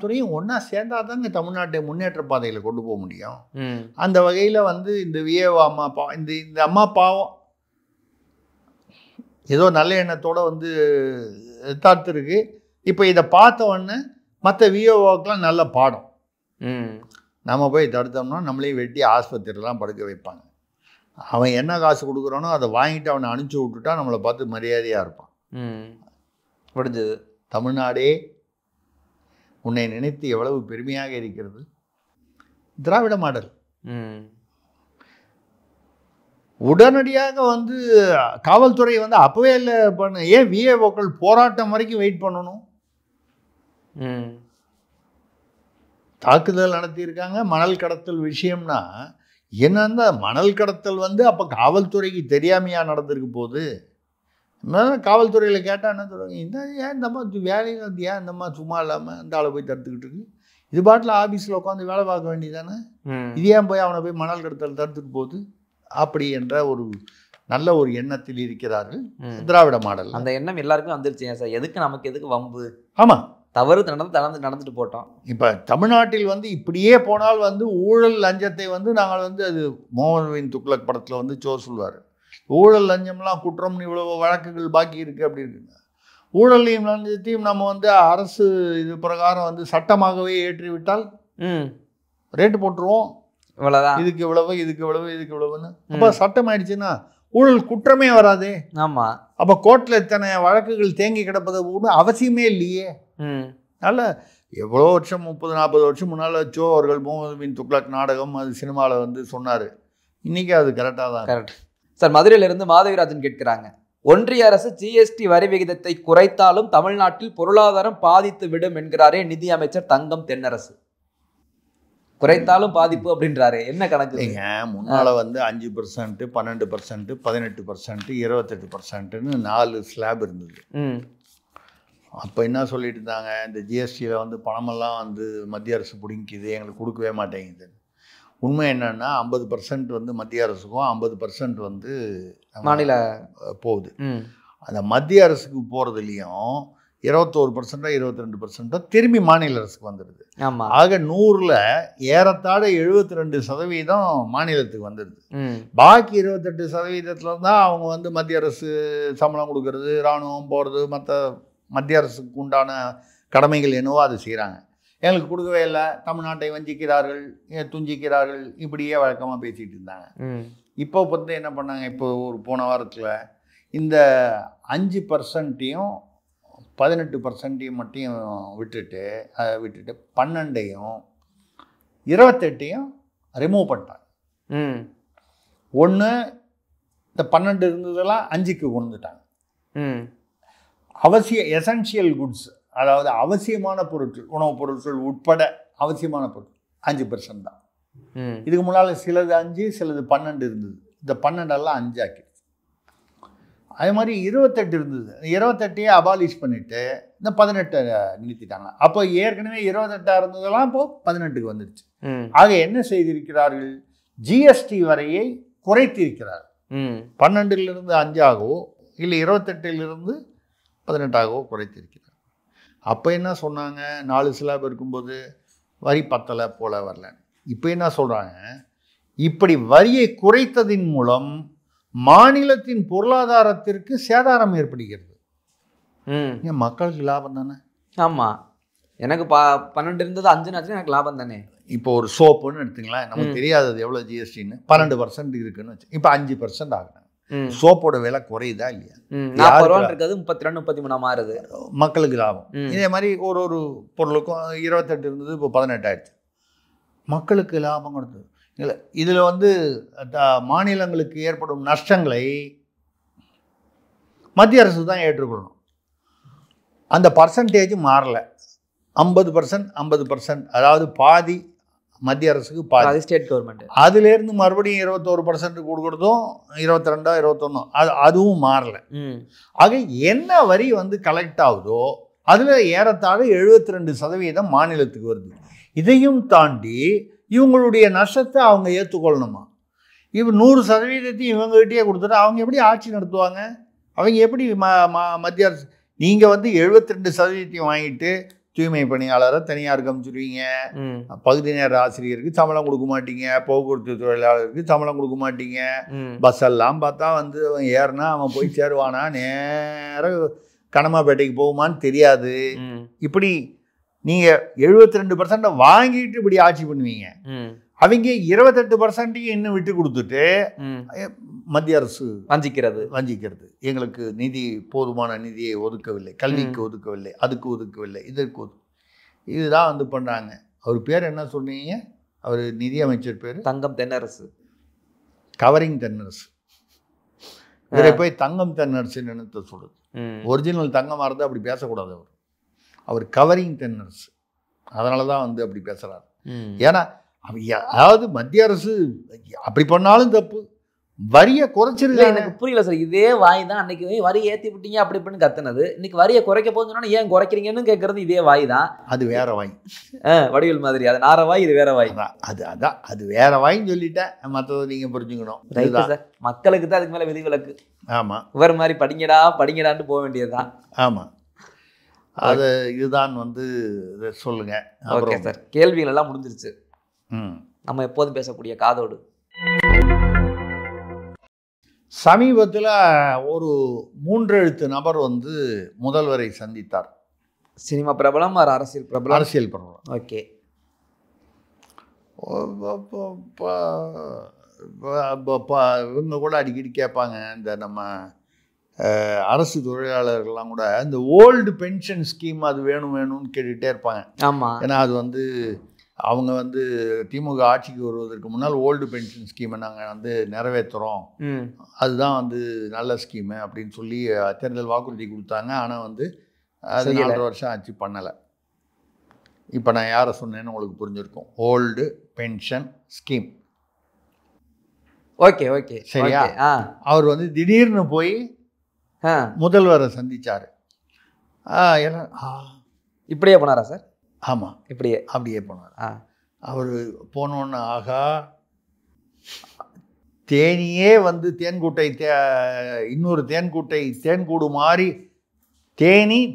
துறையும் ஒன்றா சேர்ந்தா தாங்க தமிழ்நாட்டை முன்னேற்ற பாதையில் கொண்டு போக முடியும். அந்த வகையில் வந்து இந்த விஏஓ அம்மா பாவம், இந்த அம்மா பாவம் ஏதோ நல்ல எண்ணத்தோடு வந்து தாத்துருக்கு. இப்போ இதை பார்த்த உடனே மற்ற விஏஓக்கெலாம் நல்ல பாடம். நம்ம போய் தடுத்தோம்னா நம்மளையும் வெட்டி ஆஸ்பத்திரிலாம் படுக்க வைப்பாங்க. அவன் என்ன காசு கொடுக்குறானோ அதை வாங்கிட்டு அவனை அனுப்பிச்சி விட்டுட்டா நம்மளை பார்த்து மரியாதையாக இருப்பான். முடிஞ்சது. தமிழ்நாடே உன்னை நினைத்து எவ்வளவு பெருமையாக இருக்கிறது. திராவிட மாடல். உடனடியாக வந்து காவல்துறை வந்து அப்பவே இல்லை பண்ண, ஏன் விஏஓக்கள் போராட்டம் வரைக்கும் வெயிட் பண்ணணும்? தாக்குதல் நடத்தியிருக்காங்க. மணல் கடத்தல் விஷயம்னா என்னன்னா, மணல் கடத்தல் வந்து அப்போ காவல்துறைக்கு தெரியாமையா நடந்திருக்கு போது. காவல்துறையில் கேட்டால் என்ன சொல்லுவாங்க, இந்த ஏன் இந்தம்மா வேலையில் வந்து ஏன் இந்தம்மா சும்மா இல்லாமல் இந்த ஆளை போய் தடுத்துக்கிட்டு இருக்கு, இது பாட்டில் ஆஃபீஸில் உட்காந்து வேலை பார்க்க வேண்டியதானே, இது ஏன் போய் அவனை போய் மணல் கடத்தல் தடுத்துட்டு போகுது அப்படி என்ற ஒரு நல்ல ஒரு எண்ணத்தில் இருக்கிறார்கள். திராவிட மாடல் அந்த எண்ணம் எல்லாருக்கும் வந்துருச்சு சார். எதுக்கு நமக்கு எதுக்கு வம்பு? ஆமாம், தவறு நடந்துட்டு போட்டோம். இப்போ தமிழ்நாட்டில் வந்து இப்படியே போனால் வந்து ஊழல் லஞ்சத்தை வந்து நாங்கள் வந்து அது முகமது பின் துக்ளக் படத்தில் வந்து சொல்லுவார், ஊழல் லஞ்சம்லாம் குற்றம்னு இவ்வளோ வழக்குகள் பாக்கி இருக்குது அப்படி இருக்குங்க. ஊழலையும் லஞ்சத்தையும் நம்ம வந்து அரசு இது பிரகாரம் வந்து சட்டமாகவே ஏற்றிவிட்டால் ரேட்டு போட்டுருவோம், இவ்வளோதான், இதுக்கு இவ்வளவு இதுக்கு இவ்வளவு இதுக்கு இவ்வளவுன்னு. அப்போ சட்டம் ஆயிடுச்சுன்னா ஊழல் குற்றமே வராதே. ஆமாம், அப்போ கோர்ட்டில் இத்தனை வழக்குகள் தேங்கி கிடப்பது ஒன்றும் அவசியமே இல்லையே. அதனால் எவ்வளோ வருஷம் 30-40 வருஷம் முன்னால் அவர்கள் முகமது பின் துக்ளக் நாடகம் அது சினிமாவில் வந்து சொன்னார். இன்றைக்கி அது கரெக்டாக தான். Correct sir. மதுரையிலிருந்து மாதவிராஜன் கேட்கிறாங்க, ஒன்றிய அரசு ஜிஎஸ்டி வரி விகிதத்தை குறைத்தாலும் தமிழ்நாட்டில் பொருளாதாரம் பாதித்து விடும் என்கிறாரே நிதி அமைச்சர் தங்கம் தென்னரசு. குறைத்தாலும் பாதிப்பு அப்படின்றாரு, என்ன கணக்கு? முன்னால் வந்து 5%, 12%, 18%, 28%ன்னு 4 ஸ்லாப் இருந்தது. அப்போ என்ன சொல்லிட்டு இருந்தாங்க, இந்த ஜிஎஸ்டியில் வந்து பணமெல்லாம் வந்து மத்திய அரசு பிடிங்கிக்குது, எங்களுக்கு கொடுக்கவே மாட்டேங்குது. உண்மை என்னன்னா 50% வந்து மத்திய அரசுக்கும் 50% வந்து மாநில போகுது. அந்த மத்திய அரசுக்கு போகிறதுலையும் 21% 22% திரும்பி மாநில அரசுக்கு வந்துடுது. ஆக 100ல் ஏறத்தாழ 72% மாநிலத்துக்கு வந்துடுது. பாக்கி 28% தான் அவங்க வந்து மத்திய அரசு சம்பளம் கொடுக்கறது, இராணுவம் போகிறது, மற்ற மத்திய அரசுக்கு உண்டான கடமைகள் என்னவோ அது செய்கிறாங்க. எங்களுக்கு கொடுக்கவே இல்லை, தமிழ்நாட்டை வஞ்சிக்கிறார்கள், துஞ்சிக்கிறார்கள், இப்படியே வழக்கமாக பேசிகிட்டு இருந்தாங்க. இப்போ வந்து என்ன பண்ணாங்க, இப்போ ஒரு போன வாரத்தில் இந்த 5%யும் 18%யும் மட்டும் விட்டுட்டு 12யும் 28யும் ரிமூவ் பண்ணிட்டாங்க. ஒன்று இந்த 12 இருந்ததெல்லாம் 5க்கு கொண்டுட்டாங்க. எசென்ஷியல் குட்ஸ், அதாவது அவசியமான பொருட்கள், உணவுப் பொருட்கள் உட்பட அவசியமான பொருட்கள் 5% தான். இதுக்கு முன்னால் சிலது 5 சிலது 12 இருந்தது. இந்த 12 5 ஆக்கிடுச்சு. அதே மாதிரி 28 இருந்தது, 28ஐயே அபாலிஷ் பண்ணிவிட்டு இந்த 18 நிறுத்திட்டாங்க. அப்போ ஏற்கனவே 28 இருந்ததெல்லாம் இப்போது 18க்கு வந்துடுச்சு. ஆக என்ன செய்திருக்கிறார்கள், ஜிஎஸ்டி வரையை குறைத்திருக்கிறார்கள். 12லிருந்து 5ஆகவோ இல்லை 28லிருந்து 18ஆகவோ குறைத்திருக்கிறார். அப்போ என்ன சொன்னாங்க, 4 ஸ்லாப் இருக்கும்போது வரி பத்தலை போல வரல. இப்போ என்ன சொல்கிறாங்க, இப்படி வரியை குறைத்ததின் மூலம் மாநிலத்தின் பொருளாதாரத்திற்கு சேதாரம் ஏற்படுகிறது. ஏன் மக்களுக்கு லாபம் தானே? ஆமாம், எனக்கு 12 இருந்தது 5 எனக்கு லாபம் தானே. இப்போ ஒரு சோப்புன்னு எடுத்துங்களேன், நமக்கு தெரியாதது எவ்வளோ ஜிஎஸ்டின்னு 12% இருக்குன்னு வச்சு, இப்போ 5% ஆகுறாங்க. சோப்போட விலை குறையுதா இல்லையா? 32-33 மாறுது, மக்களுக்கு லாபம். இதே மாதிரி ஒரு பொருளுக்கும் 28 இருந்தது, இப்போ 18 ஆயிடுச்சு, மக்களுக்கு லாபம் கொடுத்தது இல்லை. இதில் வந்து மாநிலங்களுக்கு ஏற்படும் நஷ்டங்களை மத்திய அரசு தான் ஏற்றுக்கொள்ளணும். அந்த பர்சன்டேஜ் மாறலை, 50% 50%, அதாவது பாதி மத்திய அரசுக்கு பாதி ஸ்டேட் கவர்மெண்ட். அதுலேருந்து மறுபடியும் 21% கொடுக்குறதும் 22 21 அதுவும் மாறலை. ஆக என்ன வரி வந்து கலெக்ட் ஆகுதோ அதில் ஏறத்தாழ 72% மாநிலத்துக்கு வருது. இதையும் தாண்டி இவங்களுடைய நஷ்டத்தை அவங்க ஏற்றுக்கொள்ளணுமா? இப்போ 100% இவங்ககிட்டயே கொடுத்துட்டு அவங்க எப்படி ஆட்சி நடத்துவாங்க? அவங்க எப்படி மத்திய அரசு, நீங்கள் வந்து 72% வாங்கிட்டு தூய்மை பணியாளரை தனியாருக்கு அனுப்பிச்சுடுவீங்க, பகுதி நேர ஆசிரியருக்கு சம்பளம் கொடுக்க மாட்டீங்க, போக்குவரத்து தொழிலாளருக்கு சம்பளம் கொடுக்க மாட்டீங்க, பஸ் எல்லாம் பார்த்தா வந்து அவன் ஏறினா அவன் போய் சேருவானா, நேராக கனமாப்பேட்டைக்கு போகுமான்னு தெரியாது. இப்படி நீங்கள் 72% வாங்கிட்டு இப்படி ஆட்சி பண்ணுவீங்க. அவங்க 28% இன்னும் விட்டு கொடுத்துட்டு மத்திய அரசு வஞ்சிக்கிறது. எங்களுக்கு நிதி போதுமான நிதியை ஒதுக்கவில்லை, கல்விக்கு ஒதுக்கவில்லை, அதுக்கு ஒதுக்கவில்லை, இதற்கு இதுதான் வந்து பண்ணுறாங்க. அவர் பேர் என்ன சொன்னீங்க? அவர் நிதி அமைச்சர் பேர் தங்கம் தென்னரசு, கவரிங் தென்னரசு. இவரை போய் தங்கம் தென்னரசு நினைத்த சொல்லுது. ஒரிஜினல் தங்கமாக இருந்தால் அப்படி பேசக்கூடாது. அவர் கவரிங் தென்னரசு, அதனால தான் வந்து அப்படி பேசுகிறார். ஏன்னா அதாவது மத்திய அரசு அப்படி பண்ணாலும் தப்பு, வரியை இல்ல குறைச்சிருக்காங்க. எனக்கு புரியல சார். இதே வாய் தான் அன்னைக்கு வரி ஏத்தி விட்டீங்க அப்படி இப்படின்னு கத்துனது. இன்னைக்கு வரியை குறைக்க போதுன்னா ஏன் குறைக்கிறீங்கன்னு கேட்கறது இதே வாய் தான். அது வேற வாய். வடிவேல் மாதிரி அது நார வாய், இது வேற வாய். அது வேற வாய்ன்னு சொல்லிட்டேன். மற்றதை நீங்க புரிஞ்சுக்கணும். Right sir. மக்களுக்கு தான் அதுக்கு மேல விதிவிலக்கு. ஆமா, இவர் மாதிரி படிங்கடான்னு போக வேண்டியதுதான். ஆமா, அது இதுதான் வந்து சொல்லுங்க. Okay sir. கேள்விகள் எல்லாம் முடிஞ்சிருச்சு. நம்ம எப்போதும் பேசக்கூடிய காதோடு. சமீபத்தில் ஒரு 3 எழுத்து நபர் வந்து முதல்வரை சந்தித்தார். சினிமா பிரபலம், அரசியல் பிரபலம்? அரசியல் பிரபலம். ஓகே. இவங்க கூட அடிக்கடி கேட்பாங்க, இந்த நம்ம அரசு தொழிலாளர்கள்லாம் கூட இந்த ஓல்டு பென்ஷன் ஸ்கீம் அது வேணும்னு கேட்டுகிட்டே இருப்பாங்க. ஆமாம். ஏன்னா அது வந்து அவங்க வந்து திமுக ஆட்சிக்கு வருவதற்கு முன்னால் ஓல்டு பென்ஷன் ஸ்கீமை நாங்கள் வந்து நிறைவேற்றுறோம், அதுதான் வந்து நல்ல ஸ்கீமு அப்படின்னு சொல்லி தேர்தல் வாக்குறுதி கொடுத்தாங்க. ஆனால் வந்து அது 4 வருஷம் ஆச்சு, பண்ணலை. இப்போ நான் யாரை சொன்னேன்னு உங்களுக்கு புரிஞ்சிருக்கும். Old pension scheme. Okay okay சரியா? அவர் வந்து திடீர்னு போய் முதல்வரை சந்திச்சார். இப்படியே போனாரா சார்? ஆமாம், அப்படியே போனார். அவர் போனோன்னு ஆகா, தேனியே வந்து தேன்கூட்டை இன்னொரு தேன்கூடு மாதிரி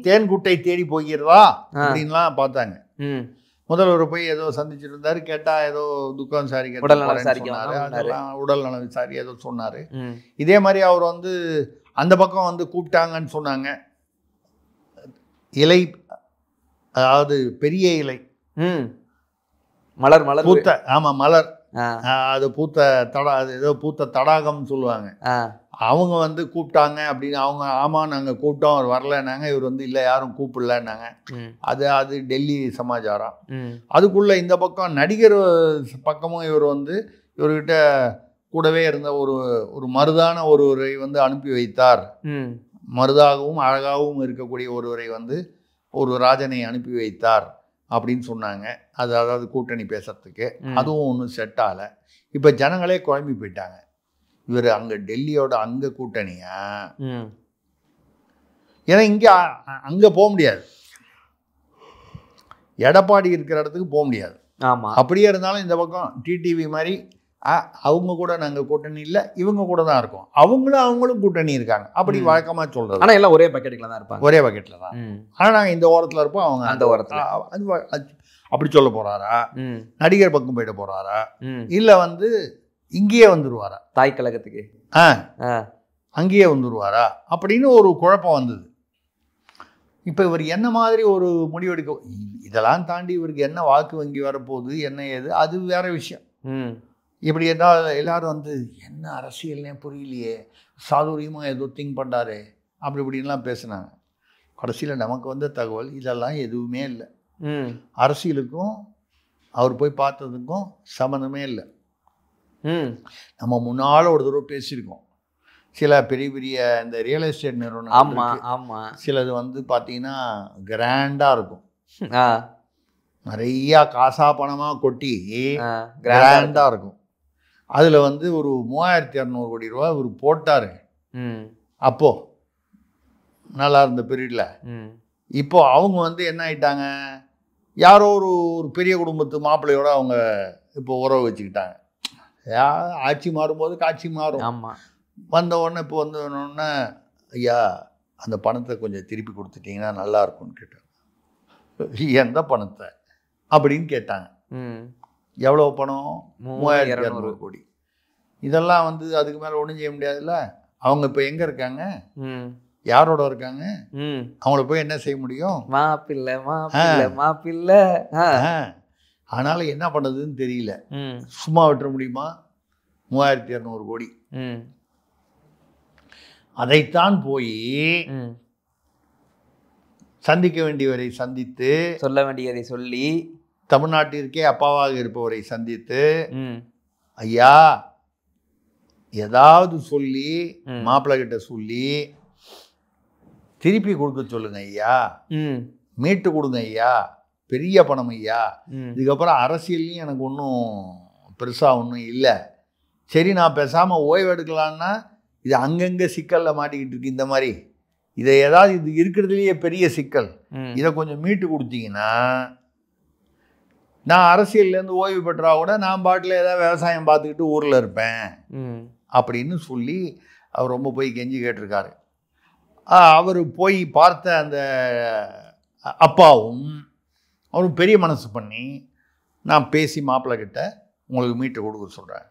தேன்கூட்டை தேடி போகிறதா அப்படின்லாம் பார்த்தாங்க. முதல்வர் போய் ஏதோ சந்திச்சுட்டு இருந்தாரு. கேட்டால் ஏதோ துக்கம் விசாரிக்க, உடல் நலம் விசாரி ஏதோ சொன்னார். இதே மாதிரி அவர் வந்து அந்த பக்கம் வந்து கூப்பிட்டாங்கன்னு சொன்னாங்க. இலை, அதாவது பெரிய இலை, மலர் பூத்த, ஆமாம் மலர், அது அது ஏதோ பூத்த தடாகம்னு சொல்லுவாங்க. அவங்க வந்து கூப்பிட்டாங்க அப்படின்னு அவங்க, ஆமாம் நாங்கள் கூப்பிட்டோம், அவர் வரலன்னாங்க. இவர் வந்து இல்லை யாரும் கூப்பிடலன்னாங்க. அது டெல்லி சமாச்சாரம். அதுக்குள்ளே இந்த பக்கம் நடிகர் பக்கமும் இவர் வந்து இவர்கிட்ட கூடவே இருந்த ஒரு மருதான ஒருவரை வந்து அனுப்பி வைத்தார். மருதாகவும் அழகாகவும் இருக்கக்கூடிய ஒருவரை வந்து ஒரு ராஜனை அனுப்பி வைத்தார் அப்படின்னு சொன்னாங்க. அதாவது கூட்டணி பேசுறதுக்கு. அதுவும் ஒன்றும் செட் ஆகலை. இப்போ ஜனங்களே குழம்பி போயிட்டாங்க. இவர் அங்கே டெல்லியோட அங்கே கூட்டணியா? ஏன்னா இங்கே அங்கே போக முடியாது, எடப்பாடி இருக்கிற இடத்துக்கு போக முடியாது. ஆமாம். அப்படியே இருந்தாலும் இந்த பக்கம் டிடிவி மாதிரி அவங்க கூட நாங்கள் கூட்டணி இல்லை, இவங்க கூட தான் இருக்கோம், அவங்களும் கூட்டணி இருக்காங்க. அப்படி வழக்கமாக சொல்கிறது. ஆனால் எல்லாம் ஒரே பக்கெட்டில் தான் இருப்பாங்க. ஒரே பக்கெட்டில் தான். ஆனால் நாங்கள் இந்த ஓரத்தில் இருப்போம், அவங்க அந்த ஓரத்தில். அது அப்படி சொல்ல போகிறாரா? நடிகர் பக்கம் போயிட போகிறாரா? இல்லை வந்து இங்கேயே வந்துடுவாரா தாய் கழகத்துக்கு? அங்கேயே வந்துடுவாரா அப்படின்னு ஒரு குழப்பம் வந்தது. இப்போ இவர் என்ன மாதிரி ஒரு முடிவெடுக்க, இதெல்லாம் தாண்டி இவருக்கு என்ன வாக்கு வங்கி வரப்போகுது, என்ன ஏது, அது வேற விஷயம். இப்படி எல்லாரும் வந்து என்ன அரசியல்னே புரியலையே, சாதுரியமாக ஏதோ திங்க் பண்ணுறாரு அப்படி இப்படின்லாம் பேசுனாங்க. கடைசியில் நமக்கு வந்த தகவல் இதெல்லாம் எதுவுமே இல்லை. அரசியலுக்கும் அவர் போய் பார்த்ததுக்கும் சம்மந்தமே இல்லை. நம்ம முன்னால் ஒரு தடவை பேசியிருக்கோம். சில பெரிய பெரிய இந்த ரியல் எஸ்டேட் நிறுவனம் சிலது வந்து பார்த்தீங்கன்னா கிராண்டாக இருக்கும். நிறையா காசா பணமாக கொட்டி கிராண்டாக இருக்கும். அதில் வந்து ஒரு 3200 கோடி ரூபா இவர் போட்டார் அப்போது, நல்லா இருந்த பீரியடில். இப்போ அவங்க வந்து என்ன ஆயிட்டாங்க, யாரோ ஒரு பெரிய குடும்பத்து மாப்பிள்ளையோட அவங்க இப்போ உறவு வச்சுக்கிட்டாங்க. ஆட்சி மாறும்போது காட்சி மாறும். ஆமாம். வந்த உடனே இப்போ வந்தோடனே, ஐயா அந்த பணத்தை கொஞ்சம் திருப்பி கொடுத்துட்டிங்கன்னா நல்லா இருக்கும்னு கேட்டாங்க. எந்த பணத்தை அப்படின்னு கேட்டாங்க. எவ்வளோ பணம்? 3200 கோடி. இதெல்லாம் வந்து அதுக்கு மேலே ஒன்றும் செய்ய முடியாதுல்ல. அவங்க இப்போ எங்கே இருக்காங்க, யாரோட இருக்காங்க, அவங்கள போய் என்ன செய்ய முடியும்? மாப்பிள்ளை மாப்பிள்ளை மாப்பிள்ளை. அதனால் என்ன பண்ணுறதுன்னு தெரியல. சும்மா விட்டுற முடியுமா? 3200 கோடி. அதைத்தான் போய் சந்திக்க வேண்டியவரை சந்தித்து, சொல்ல வேண்டியதை சொல்லி, தமிழ்நாட்டிற்கே அப்பாவாக இருப்பவரை சந்தித்து, ஐயா ஏதாவது சொல்லி மாப்பிள்ளை கிட்ட சொல்லி திருப்பி கொடுக்க சொல்லுங்க ஐயா, மீட்டு கொடுங்க ஐயா, பெரிய பணம் ஐயா, இதுக்கப்புறம் அரசியல்லையும் எனக்கு ஒன்றும் பெருசாக ஒன்றும் இல்லை, சரி நான் பேசாமல் ஓய்வு எடுக்கலான்னா இது அங்கங்கே சிக்கலில் மாட்டிக்கிட்டு இருக்கு. இந்த மாதிரி இதை ஏதாவது இது இருக்கிறதுலையே பெரிய சிக்கல், இதை கொஞ்சம் மீட்டு கொடுத்தீங்கன்னா நான் அரசியல்லேருந்து ஓய்வு பெற்றா கூட நான் பாட்டில் ஏதாவது விவசாயம் பார்த்துக்கிட்டு ஊரில் இருப்பேன் அப்படின்னு சொல்லி அவர் ரொம்ப போய் கெஞ்சி கேட்டிருக்காரு. அவர் போய் பார்த்த அந்த அப்பாவும் அவரும் பெரிய மனசு பண்ணி நான் பேசி மாப்பிள்ளை கிட்ட உங்களுக்கு மீட்டு கொடுக்க சொல்கிறேன்.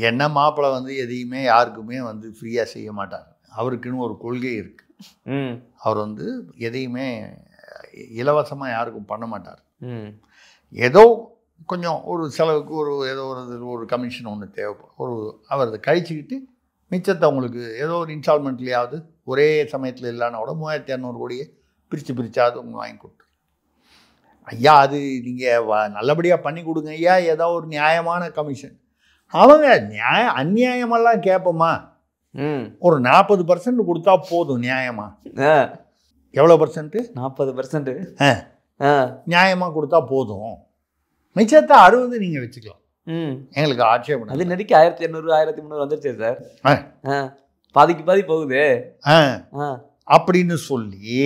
என்ன மாப்பிள்ளை வந்து எதையுமே யாருக்குமே வந்து ஃப்ரீயாக செய்ய மாட்டார். அவருக்குன்னு ஒரு கொள்கை இருக்குது. அவர் வந்து எதையுமே இலவசமாக யாருக்கும் பண்ண மாட்டார். ஏதோ கொஞ்சம் ஒரு செலவுக்கு ஏதோ ஒரு கமிஷன் ஒன்று தேவைப்படும். அவர் அதை கழிச்சுக்கிட்டு மிச்சத்தை அவங்களுக்கு ஏதோ ஒரு இன்ஸ்டால்மெண்ட்லேயாவது ஒரே சமயத்தில் இல்லைன்னா கூட 3200 கோடியை பிரிச்சாவது அவங்க வாங்கி கொடுத்து, ஐயா அது நீங்கள் நல்லபடியாக பண்ணி கொடுங்க ஐயா, ஏதோ ஒரு நியாயமான கமிஷன். அவங்க அந்நியாயமெல்லாம் கேட்போமா? ஒரு 40% கொடுத்தா போதும். நியாயமா எவ்வளோ பர்சன்ட்? 40%. நியாயமாக கொடுத்தா போதும். மிச்சத்தை 60 நீங்கள் வச்சுக்கலாம். எங்களுக்கு ஆட்சேபம். அது நடிக்க 1200 1300 வந்துருச்சு சார். பாதிக்கு பாதி போகுது அப்படின்னு சொல்லி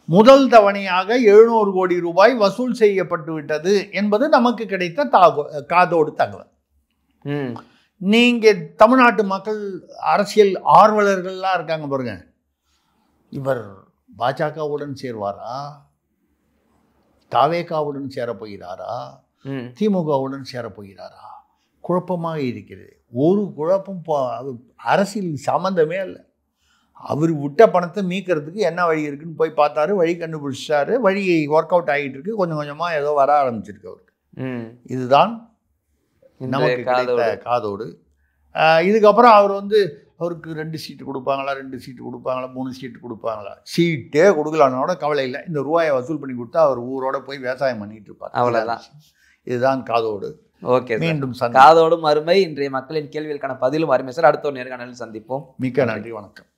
முதல் தவணையாக 700 கோடி ரூபாய் வசூல் செய்யப்பட்டு விட்டது என்பது நமக்கு கிடைத்த காதோடு தகவல். நீங்க தமிழ்நாட்டு மக்கள் அரசியல் ஆர்வலர்கள்லாம் இருக்காங்க பாருங்க, இவர் பாஜகவுடன் சேர்வாரா, தாவேகாவுடன் சேரப்போகிறாரா, திமுகவுடன் சேரப்போகிறாரா, குழப்பமாக இருக்கிறது. ஒரு குழப்பம் அரசியல் சம்மந்தமே இல்லை. அவர் விட்ட பணத்தை மீக்கிறதுக்கு என்ன வழி இருக்குன்னு போய் பார்த்தாரு, வழி கண்டுபிடிச்சாரு, வழி ஒர்க் அவுட் ஆகிட்டு இருக்கு. கொஞ்சம் கொஞ்சமாக ஏதோ வர ஆரம்பிச்சிருக்கு அவருக்கு. இதுதான் நமக்கு கிடைத்த காதோடு. இதுக்கப்புறம் அவர் வந்து அவருக்கு 2 சீட்டு கொடுப்பாங்களா, 2 சீட்டு கொடுப்பாங்களா, 3 சீட்டு கொடுப்பாங்களா, சீட்டே கொடுக்கலானோட கவலை இல்லை. இந்த ரூபாயை வசூல் பண்ணி கொடுத்தா அவர் ஊரோட போய் விவசாயம் பண்ணிட்டு இருப்பார். அவ்வளோதான். இதுதான் காதோடு. ஓகே, மீண்டும் காதோடும் அருமை. இன்றைய மக்களின் கேள்விகளுக்கான பதிலும் அருமை சார். அடுத்த ஒரு நேர்காணலில் சந்திப்போம். மிக்க நன்றி, வணக்கம்.